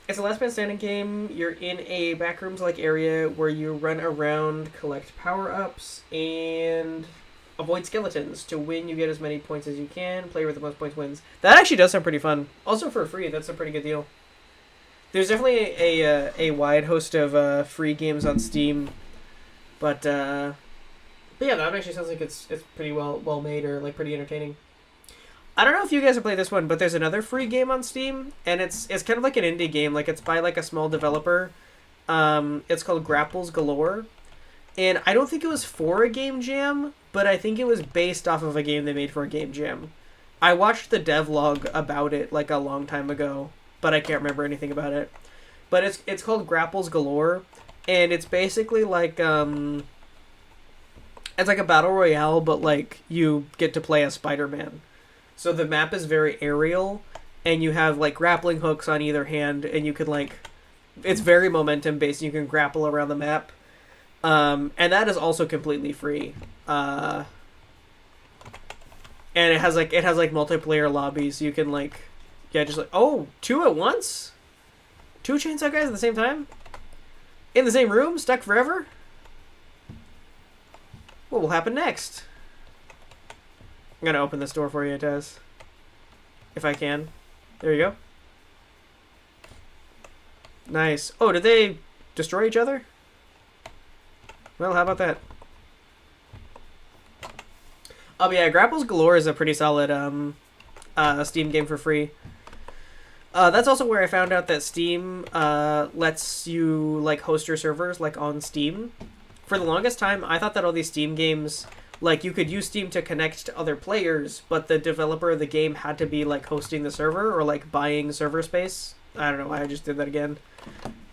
It's a last man standing game. You're in a backrooms-like area where you run around, collect power-ups, and avoid skeletons. To win, you get as many points as you can. Player with the most points wins. That actually does sound pretty fun. Also for free, that's a pretty good deal. There's definitely a wide host of free games on Steam, but yeah, that actually sounds like it's pretty well made, or like pretty entertaining. I don't know if you guys have played this one, but there's another free game on Steam, and it's kind of like an indie game. Like, it's by like a small developer. It's called Grapples Galore, and I don't think it was for a game jam, but I think it was based off of a game they made for a game jam. I watched the devlog about it like a long time ago, but I can't remember anything about it. But it's called Grapples Galore, and it's basically like It's like a battle royale, but like you get to play as Spider-Man. So the map is very aerial, and you have like grappling hooks on either hand, and you can like, it's very momentum based. You can grapple around the map, and that is also completely free. And it has like multiplayer lobbies. You can like, yeah, just like two at once, two chainsaw guys at the same time, in the same room, stuck forever. What will happen next? I'm gonna open this door for you, Taz. If I can. There you go. Nice. Oh, did they destroy each other? Well, how about that? Oh, yeah, Grapples Galore is a pretty solid Steam game for free. That's also where I found out that Steam lets you like host your servers like on Steam. For the longest time, I thought that all these Steam games, like, you could use Steam to connect to other players, but the developer of the game had to be, like, hosting the server or, like, buying server space. I don't know why I just did that again.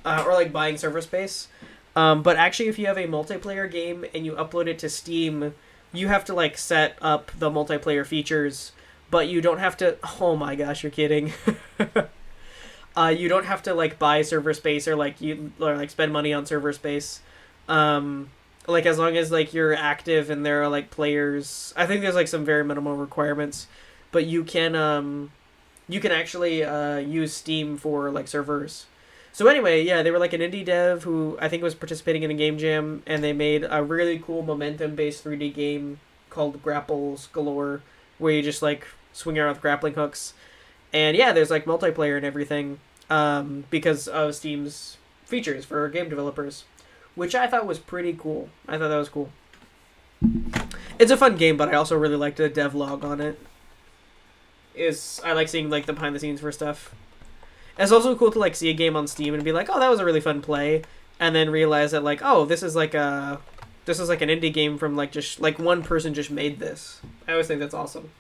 Or, like, buying server space. But actually, if you have a multiplayer game and you upload it to Steam, you have to, like, set up the multiplayer features, but you don't have to... Oh my gosh, you're kidding. You don't have to, like, buy server space or spend money on server space. Like, as long as, like, you're active and there are, like, players... I think there's, like, some very minimal requirements. But you can actually, use Steam for, like, servers. So anyway, yeah, they were, like, an indie dev who I think was participating in a game jam, and they made a really cool momentum-based 3D game called Grapples Galore, where you just, like, swing around with grappling hooks. And, yeah, there's, like, multiplayer and everything, because of Steam's features for game developers. Which I thought was pretty cool. I thought that was cool. It's a fun game, but I also really liked the devlog on it. I like seeing like the behind the scenes for stuff. It's also cool to like see a game on Steam and be like, oh, that was a really fun play, and then realize that like, oh, this is like an indie game from like just like one person just made this. I always think that's awesome.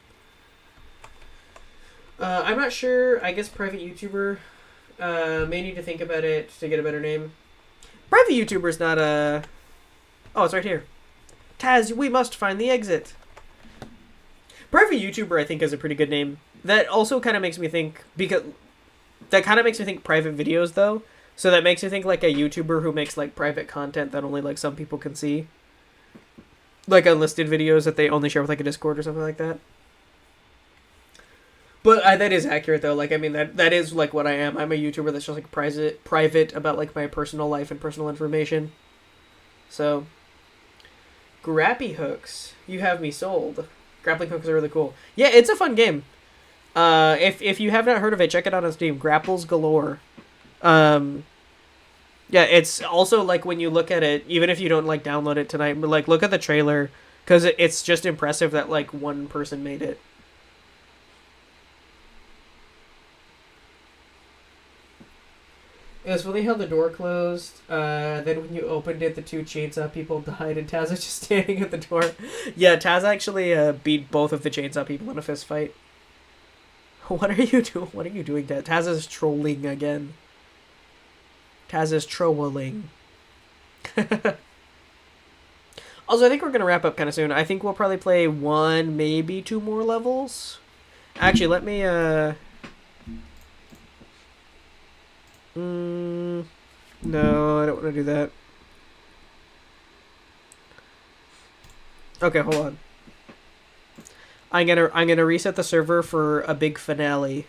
I'm not sure. I guess private YouTuber may need to think about it to get a better name. Private YouTuber's not a... Oh, it's right here. Taz, we must find the exit. Private YouTuber, I think, is a pretty good name. That also kind of makes me think... That kind of makes me think private videos, though. So that makes me think, like, a YouTuber who makes, like, private content that only, like, some people can see. Like, unlisted videos that they only share with, like, a Discord or something like that. But that is accurate, though. Like, I mean, that is, like, what I am. I'm a YouTuber that's just, like, private about, like, my personal life and personal information. So, Grappy Hooks. You have me sold. Grappling hooks are really cool. Yeah, it's a fun game. If you have not heard of it, check it out on Steam. Grapples Galore. Yeah, it's also, like, when you look at it, even if you don't, like, download it tonight, but, like, look at the trailer, because it's just impressive that, like, one person made it. It was funny how the door closed, then when you opened it, the two chainsaw people died, and Taz was just standing at the door. Yeah, Taz actually beat both of the chainsaw people in a fist fight. What are you doing? What are you doing, Taz? Taz is trolling again. Taz is trolling. Also, I think we're going to wrap up kind of soon. I think we'll probably play one, maybe two more levels. Actually, let me, no, I don't want to do that. Okay, hold on. I'm gonna reset the server for a big finale.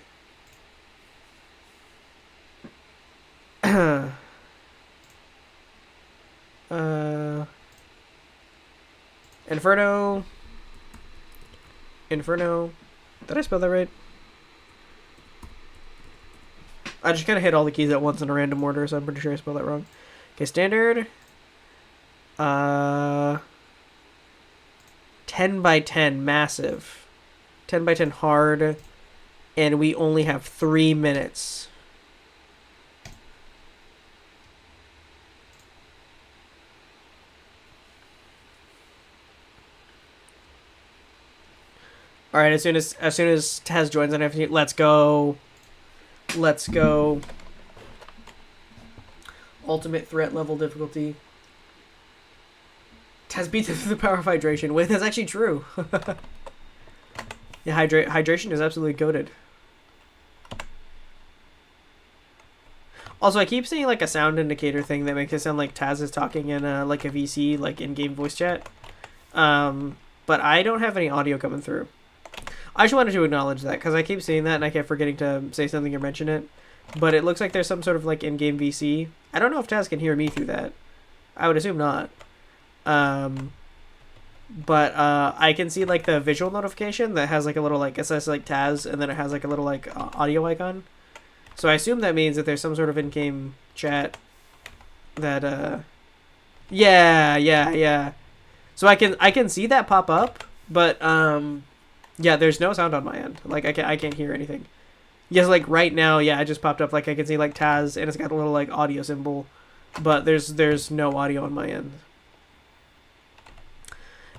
Inferno. Did I spell that right? I just kind of hit all the keys at once in a random order, so I'm pretty sure I spelled that wrong. Okay, standard. 10 by 10, massive. 10 by 10 hard. And we only have 3 minutes. All right, as soon as Taz joins on FT, let's go. Let's go. Ultimate threat level difficulty. Taz beats it through the power of hydration. Wait, that's actually true. Yeah, hydration is absolutely goated. Also, I keep seeing like a sound indicator thing that makes it sound like Taz is talking in like a VC, like in-game voice chat. But I don't have any audio coming through. I just wanted to acknowledge that because I keep seeing that and I kept forgetting to say something or mention it. But it looks like there's some sort of like in-game VC. I don't know if Taz can hear me through that. I would assume not. But I can see like the visual notification that has like a little like it says like Taz and then it has like a little like audio icon. So I assume that means that there's some sort of in-game chat that yeah. So I can see that pop up, but yeah, there's no sound on my end. Like I can't hear anything. Yes, like right now, yeah, it just popped up like I can see like Taz and it's got a little like audio symbol, but there's no audio on my end.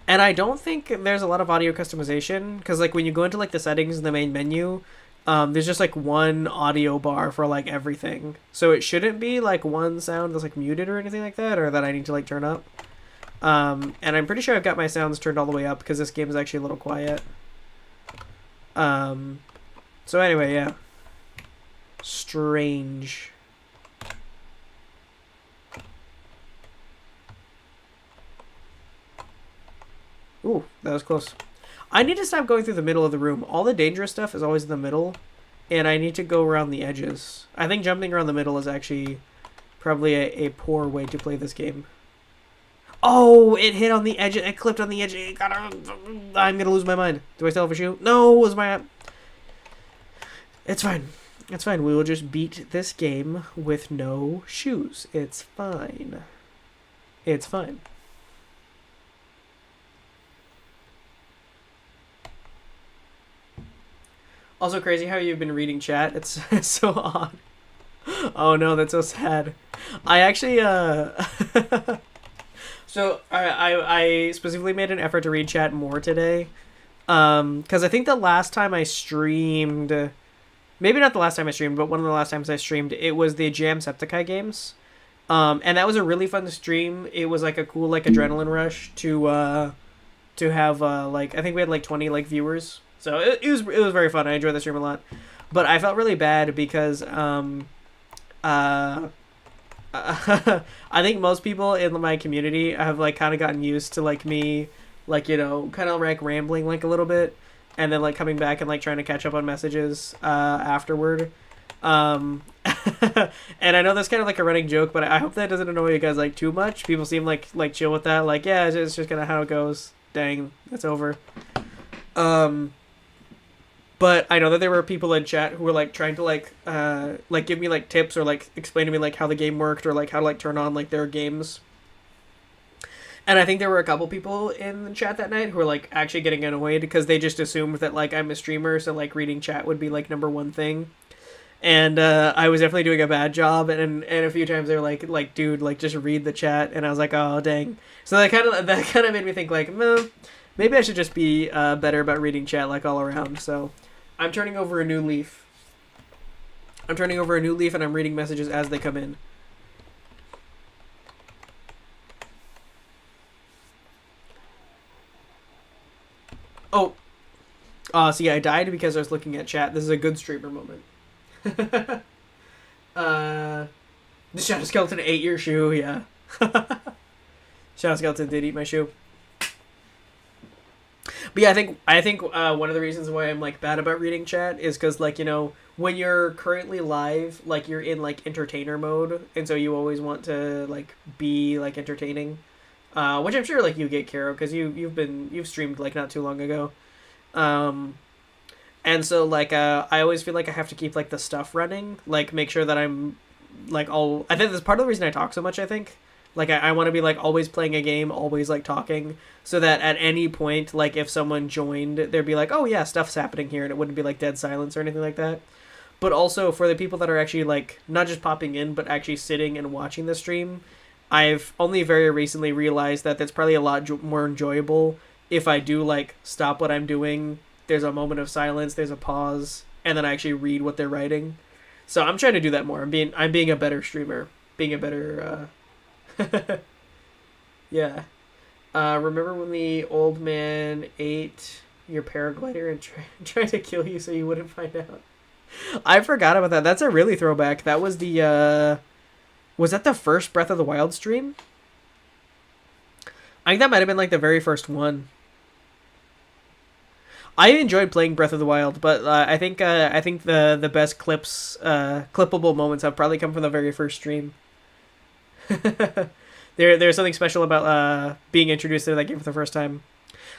And I don't think there's a lot of audio customization because like when you go into like the settings in the main menu, there's just like one audio bar for like everything. So it shouldn't be like one sound that's like muted or anything like that or that I need to like turn up. And I'm pretty sure I've got my sounds turned all the way up because this game is actually a little quiet. So anyway, yeah. Strange. Ooh, that was close. I need to stop going through the middle of the room. All the dangerous stuff is always in the middle, and I need to go around the edges. I think jumping around the middle is actually probably a poor way to play this game. Oh, it hit on the edge. It clipped on the edge. I'm gonna lose my mind. Do I still have a shoe? No, was my... It's fine. It's fine. We will just beat this game with no shoes. It's fine. It's fine. Also crazy how you've been reading chat. It's so odd. Oh no, that's so sad. I actually so I specifically made an effort to read chat more today. Because I think the last time I streamed, maybe not the last time I streamed, but one of the last times I streamed, it was the Jamsepticeye games. And that was a really fun stream. It was like a cool like adrenaline rush to have like I think we had like 20 like viewers. So it was very fun. I enjoyed the stream a lot. But I felt really bad because I think most people in my community have like kind of gotten used to like me like, you know, kind of like rambling like a little bit and then like coming back and like trying to catch up on messages afterward. And I know that's kind of like a running joke, but I hope that doesn't annoy you guys like too much. People seem like chill with that. Like, yeah, it's just kind of how it goes. Dang, it's over. But I know that there were people in chat who were like trying to like give me like tips or like explain to me like how the game worked or like how to like turn on like their games. And I think there were a couple people in the chat that night who were like actually getting annoyed because they just assumed that like I'm a streamer, so like reading chat would be like number one thing. And I was definitely doing a bad job, and a few times they were like dude, like just read the chat, and I was like, oh dang. So that kind of made me think like, maybe I should just be better about reading chat like all around. So I'm turning over a new leaf. And I'm reading messages as they come in. Oh. So yeah, I died because I was looking at chat. This is a good streamer moment. The Shadow Skeleton ate your shoe, yeah. Shadow Skeleton did eat my shoe. But yeah, I think one of the reasons why I'm like bad about reading chat is because like, you know, when you're currently live, like you're in like entertainer mode, and so you always want to like be like entertaining, which I'm sure like you get care of because you've streamed like not too long ago, and so like I always feel like I have to keep like the stuff running, like make sure that I'm like all. I think that's part of the reason I talk so much. I think. Like, I want to be, like, always playing a game, always, like, talking, so that at any point, like, if someone joined, they'd be like, oh, yeah, stuff's happening here, and it wouldn't be, like, dead silence or anything like that. But also, for the people that are actually, like, not just popping in, but actually sitting and watching the stream, I've only very recently realized that that's probably a lot more enjoyable if I do, like, stop what I'm doing, there's a moment of silence, there's a pause, and then I actually read what they're writing. So I'm trying to do that more. I'm being a better streamer, being a better, yeah. Remember when the old man ate your paraglider and tried to kill you so you wouldn't find out? I forgot about that. That's a really throwback. That was the was that the first Breath of the Wild stream? I think that might have been like the very first one. I enjoyed playing Breath of the Wild, but I think the best clippable moments have probably come from the very first stream. There's something special about being introduced to that game for the first time.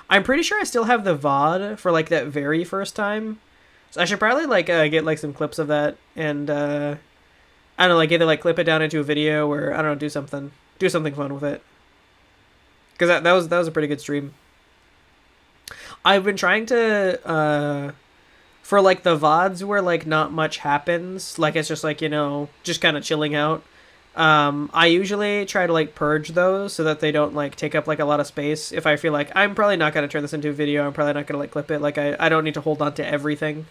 I'm pretty sure I still have the VOD for like that very first time, so I should probably like get like some clips of that and I don't know, like either like clip it down into a video or I don't know, do something fun with it. Because that was a pretty good stream. I've been trying to for like the VODs where like not much happens, like it's just like, you know, just kind of chilling out. I usually try to like purge those so that they don't like take up like a lot of space. If I feel like I'm probably not going to turn this into a video, I'm probably not going to like clip it. Like I don't need to hold on to everything.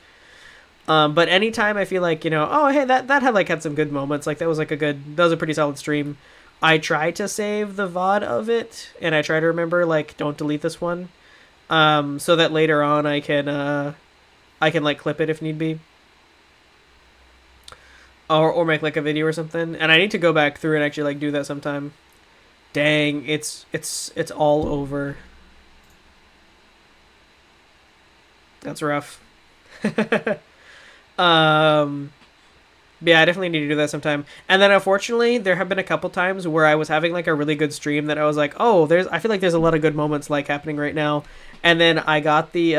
But anytime I feel like, you know, oh, hey, that had some good moments. Like that was a pretty solid stream. I try to save the VOD of it, and I try to remember, like, don't delete this one. So that later on I can like clip it if need be. Or make like a video or something. And I need to go back through and actually like do that sometime. Dang, it's all over. That's rough. Yeah, I definitely need to do that sometime. And then unfortunately, there have been a couple times where I was having like a really good stream that I was like, oh, I feel like there's a lot of good moments like happening right now. And then I got the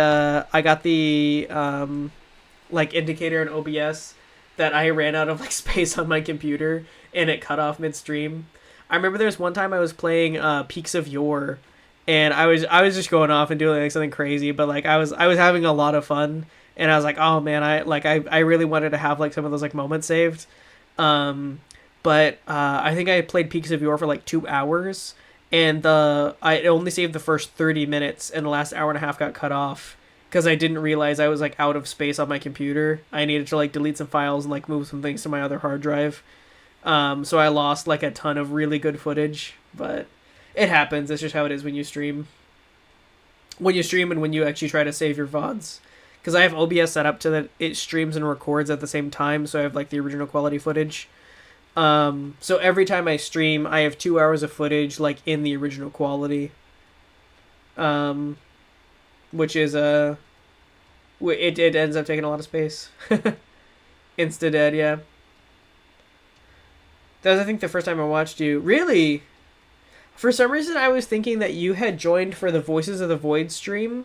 like indicator in OBS that I ran out of like space on my computer and it cut off midstream. I remember there's one time I was playing Peaks of Yore, and I was just going off and doing like something crazy, but like I was having a lot of fun. And I was like, oh man, I really wanted to have like some of those like moments saved. But I think I played Peaks of Yore for like 2 hours, and I only saved the first 30 minutes, and the last hour and a half got cut off because I didn't realize I was like out of space on my computer. I needed to like delete some files and like move some things to my other hard drive. So I lost like a ton of really good footage, but it happens. That's just how it is when you stream. When you stream and when you actually try to save your VODs. Because I have OBS set up to that it streams and records at the same time, so I have like the original quality footage. So every time I stream, I have 2 hours of footage like in the original quality. Which is it ends up taking a lot of space. Insta-dead, yeah. That was, I think, the first time I watched you. Really? For some reason, I was thinking that you had joined for the Voices of the Void stream.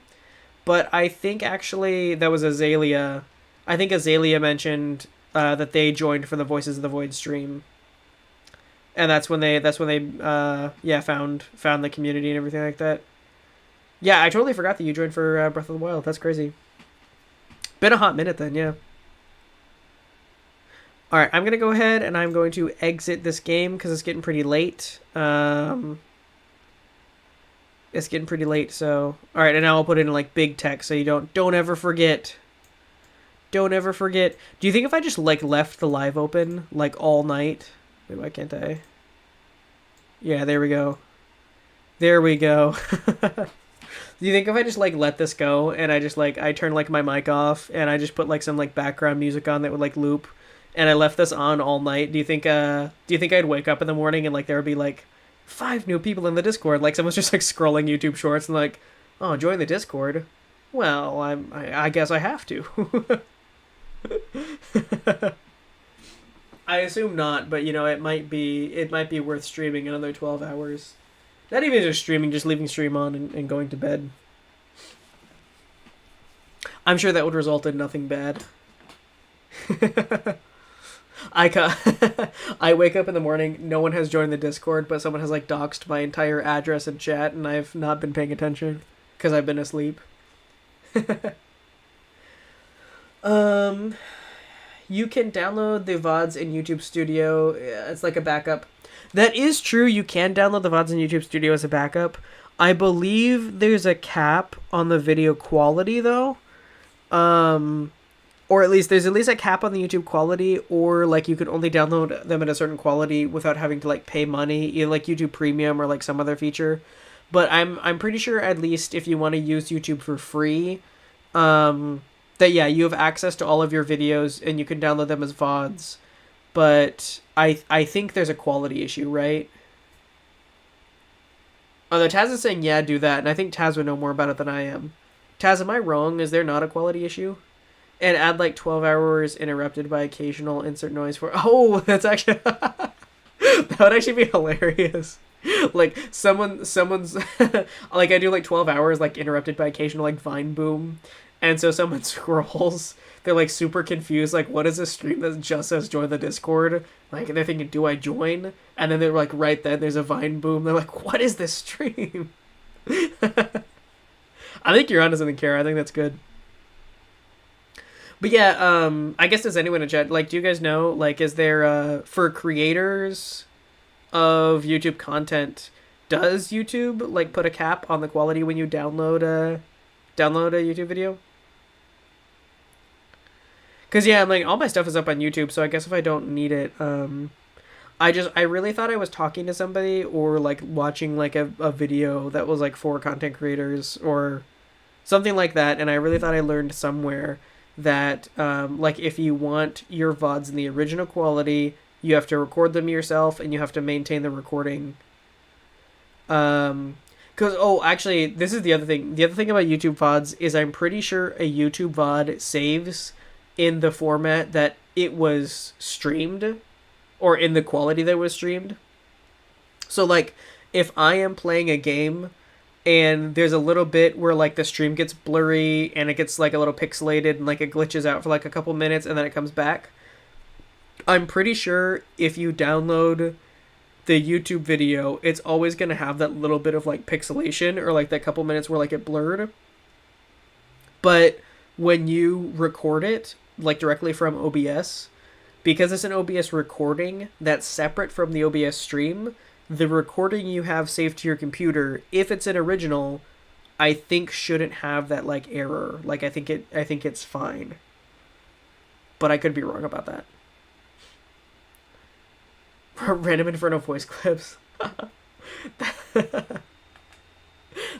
But I think actually that was Azalea. I think Azalea mentioned that they joined for the Voices of the Void stream, and that's when they found the community and everything like that. Yeah, I totally forgot that you joined for Breath of the Wild. That's crazy. Been a hot minute then, yeah. All right, I'm gonna go ahead and I'm going to exit this game because it's getting pretty late. It's getting pretty late, so... Alright, and now I'll put it in, like, big text so you don't ever forget. Don't ever forget. Do you think if I just, like, left the live open, like, all night... Wait, why can't I? Yeah, there we go. There we go. Do you think if I just, like, let this go, and I just, like, I turn, like, my mic off, and I just put, like, some, like, background music on that would, like, loop, and I left this on all night, do you think I'd wake up in the morning and, like, there would be, like... 5 new people in the Discord. Like, someone's just, like, scrolling YouTube shorts and, like, oh, join the Discord. Well, I guess I have to. I assume not, but, you know, it might be worth streaming another 12 hours. Not even just streaming, just leaving stream on and going to bed. I'm sure that would result in nothing bad. I wake up in the morning, no one has joined the Discord, but someone has, like, doxed my entire address and chat, and I've not been paying attention because I've been asleep. You can download the VODs in YouTube Studio. It's like a backup. That is true. You can download the VODs in YouTube Studio as a backup. I believe there's a cap on the video quality, though. Or there's at least a cap on the YouTube quality, or, like, you can only download them at a certain quality without having to, like, pay money, either, like, YouTube Premium or, like, some other feature. But I'm pretty sure, at least if you want to use YouTube for free, that yeah, you have access to all of your videos and you can download them as VODs. But I think there's a quality issue, right? Although Taz is saying, yeah, do that, and I think Taz would know more about it than I am. Taz, am I wrong? Is there not a quality issue? And add like 12 hours interrupted by occasional insert noise for... Oh, that's actually... that would actually be hilarious. Like, someone's... like, I do like 12 hours, like, interrupted by occasional, like, Vine boom. And so someone scrolls, they're like super confused, like, what is this stream that just says join the Discord? Like, they're thinking, do I join? And then they're like, right then there's a Vine boom. They're like, what is this stream? I think you're onto something, Kara. I think that's good. But yeah, I guess, does anyone in chat, like, do you guys know, like, is there, for creators of YouTube content, does YouTube, like, put a cap on the quality when you download a YouTube video? Because, yeah, like, all my stuff is up on YouTube, so I guess if I don't need it, I really thought I was talking to somebody or, like, watching, like, a video that was, like, for content creators or something like that, and I really thought I learned somewhere that, like, if you want your VODs in the original quality, you have to record them yourself, and you have to maintain the recording. Because, oh, actually, this is the other thing. The other thing about YouTube VODs is I'm pretty sure a YouTube VOD saves in the format that it was streamed, or in the quality that was streamed. So, like, if I am playing a game and there's a little bit where, like, the stream gets blurry and it gets, like, a little pixelated and, like, it glitches out for, like, a couple minutes and then it comes back, I'm pretty sure if you download the YouTube video, it's always going to have that little bit of, like, pixelation or, like, that couple minutes where, like, it blurred. But when you record it, like, directly from OBS, because it's an OBS recording that's separate from the OBS stream, the recording you have saved to your computer, if it's an original, I think shouldn't have that, like, error. Like, I think it's fine. But I could be wrong about that. Random Inferno voice clips. That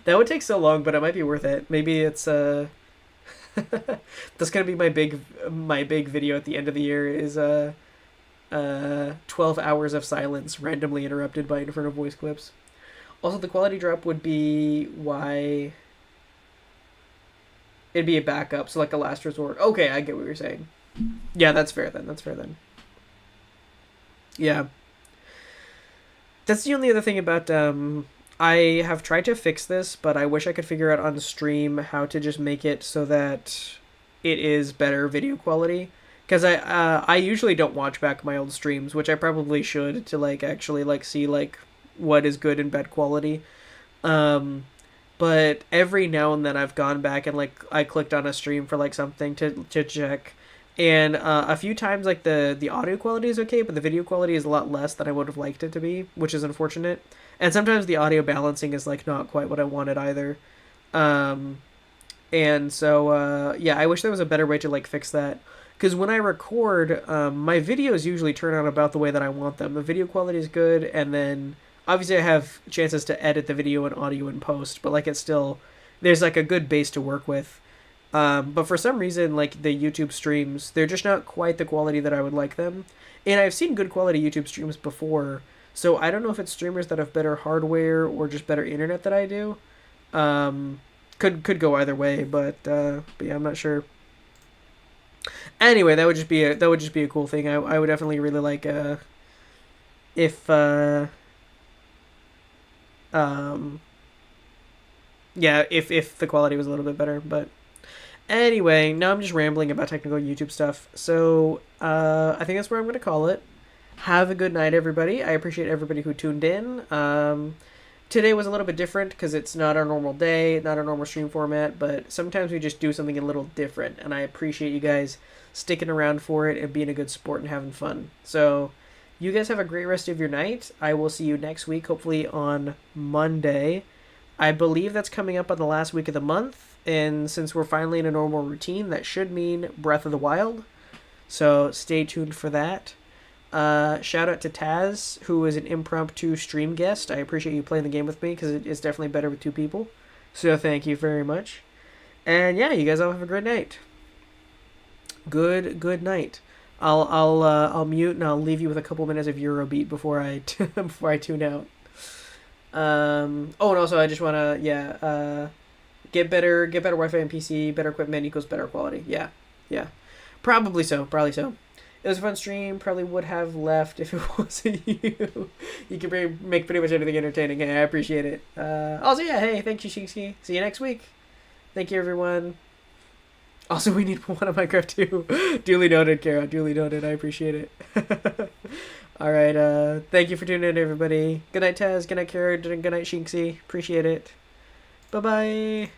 would take so long, but it might be worth it. Maybe it's that's gonna be my big video at the end of the year is 12 hours of silence randomly interrupted by Inferno voice clips. Also, the quality drop would be why it'd be a backup, so like a last resort. Okay, I get what you're saying. Yeah, that's fair then. Yeah. That's the only other thing about, I have tried to fix this, but I wish I could figure out on stream how to just make it so that it is better video quality. Because I usually don't watch back my old streams, which I probably should to, like, actually, like, see, like, what is good and bad quality. But every now and then I've gone back and, like, I clicked on a stream for, like, something to check. And a few times, like, the audio quality is okay, but the video quality is a lot less than I would have liked it to be, which is unfortunate. And sometimes the audio balancing is, like, not quite what I wanted either. And so, yeah, I wish there was a better way to, like, fix that. Because when I record, my videos usually turn out about the way that I want them. The video quality is good, and then obviously I have chances to edit the video and audio in post, but, like, it's still, there's, like, a good base to work with. But for some reason, like, the YouTube streams, they're just not quite the quality that I would like them. And I've seen good quality YouTube streams before, so I don't know if it's streamers that have better hardware or just better internet than I do. Could go either way, but yeah, I'm not sure. Anyway, that would just be a cool thing. I would definitely really like if yeah, if the quality was a little bit better, but anyway, now I'm just rambling about technical YouTube stuff. So, I think that's where I'm going to call it. Have a good night, everybody. I appreciate everybody who tuned in. Today was a little bit different because it's not our normal day, not our normal stream format, but sometimes we just do something a little different, and I appreciate you guys sticking around for it and being a good sport and having fun. So, you guys have a great rest of your night. I will see you next week, hopefully on Monday. I believe that's coming up on the last week of the month, and since we're finally in a normal routine, that should mean Breath of the Wild. So stay tuned for that. Shout out to Taz, who is an impromptu stream guest. I appreciate you playing the game with me because it's definitely better with two people. So thank you very much. And yeah, you guys all have a great night. Good night. I'll mute and I'll leave you with a couple minutes of Eurobeat before I before I tune out. Oh, and also I just wanna get better Wi-Fi and PC. Better equipment equals better quality. Yeah, probably so. It was a fun stream. Probably would have left if it wasn't you. You can make pretty much anything entertaining. Hey, I appreciate it. Also, yeah, hey, thank you, Shinski. See you next week. Thank you, everyone. Also, we need one of Minecraft too. Duly noted, Kara. Duly noted. I appreciate it. All right. Thank you for tuning in, everybody. Good night, Taz. Good night, Kara. Good night, Shinksy. Appreciate it. Bye-bye.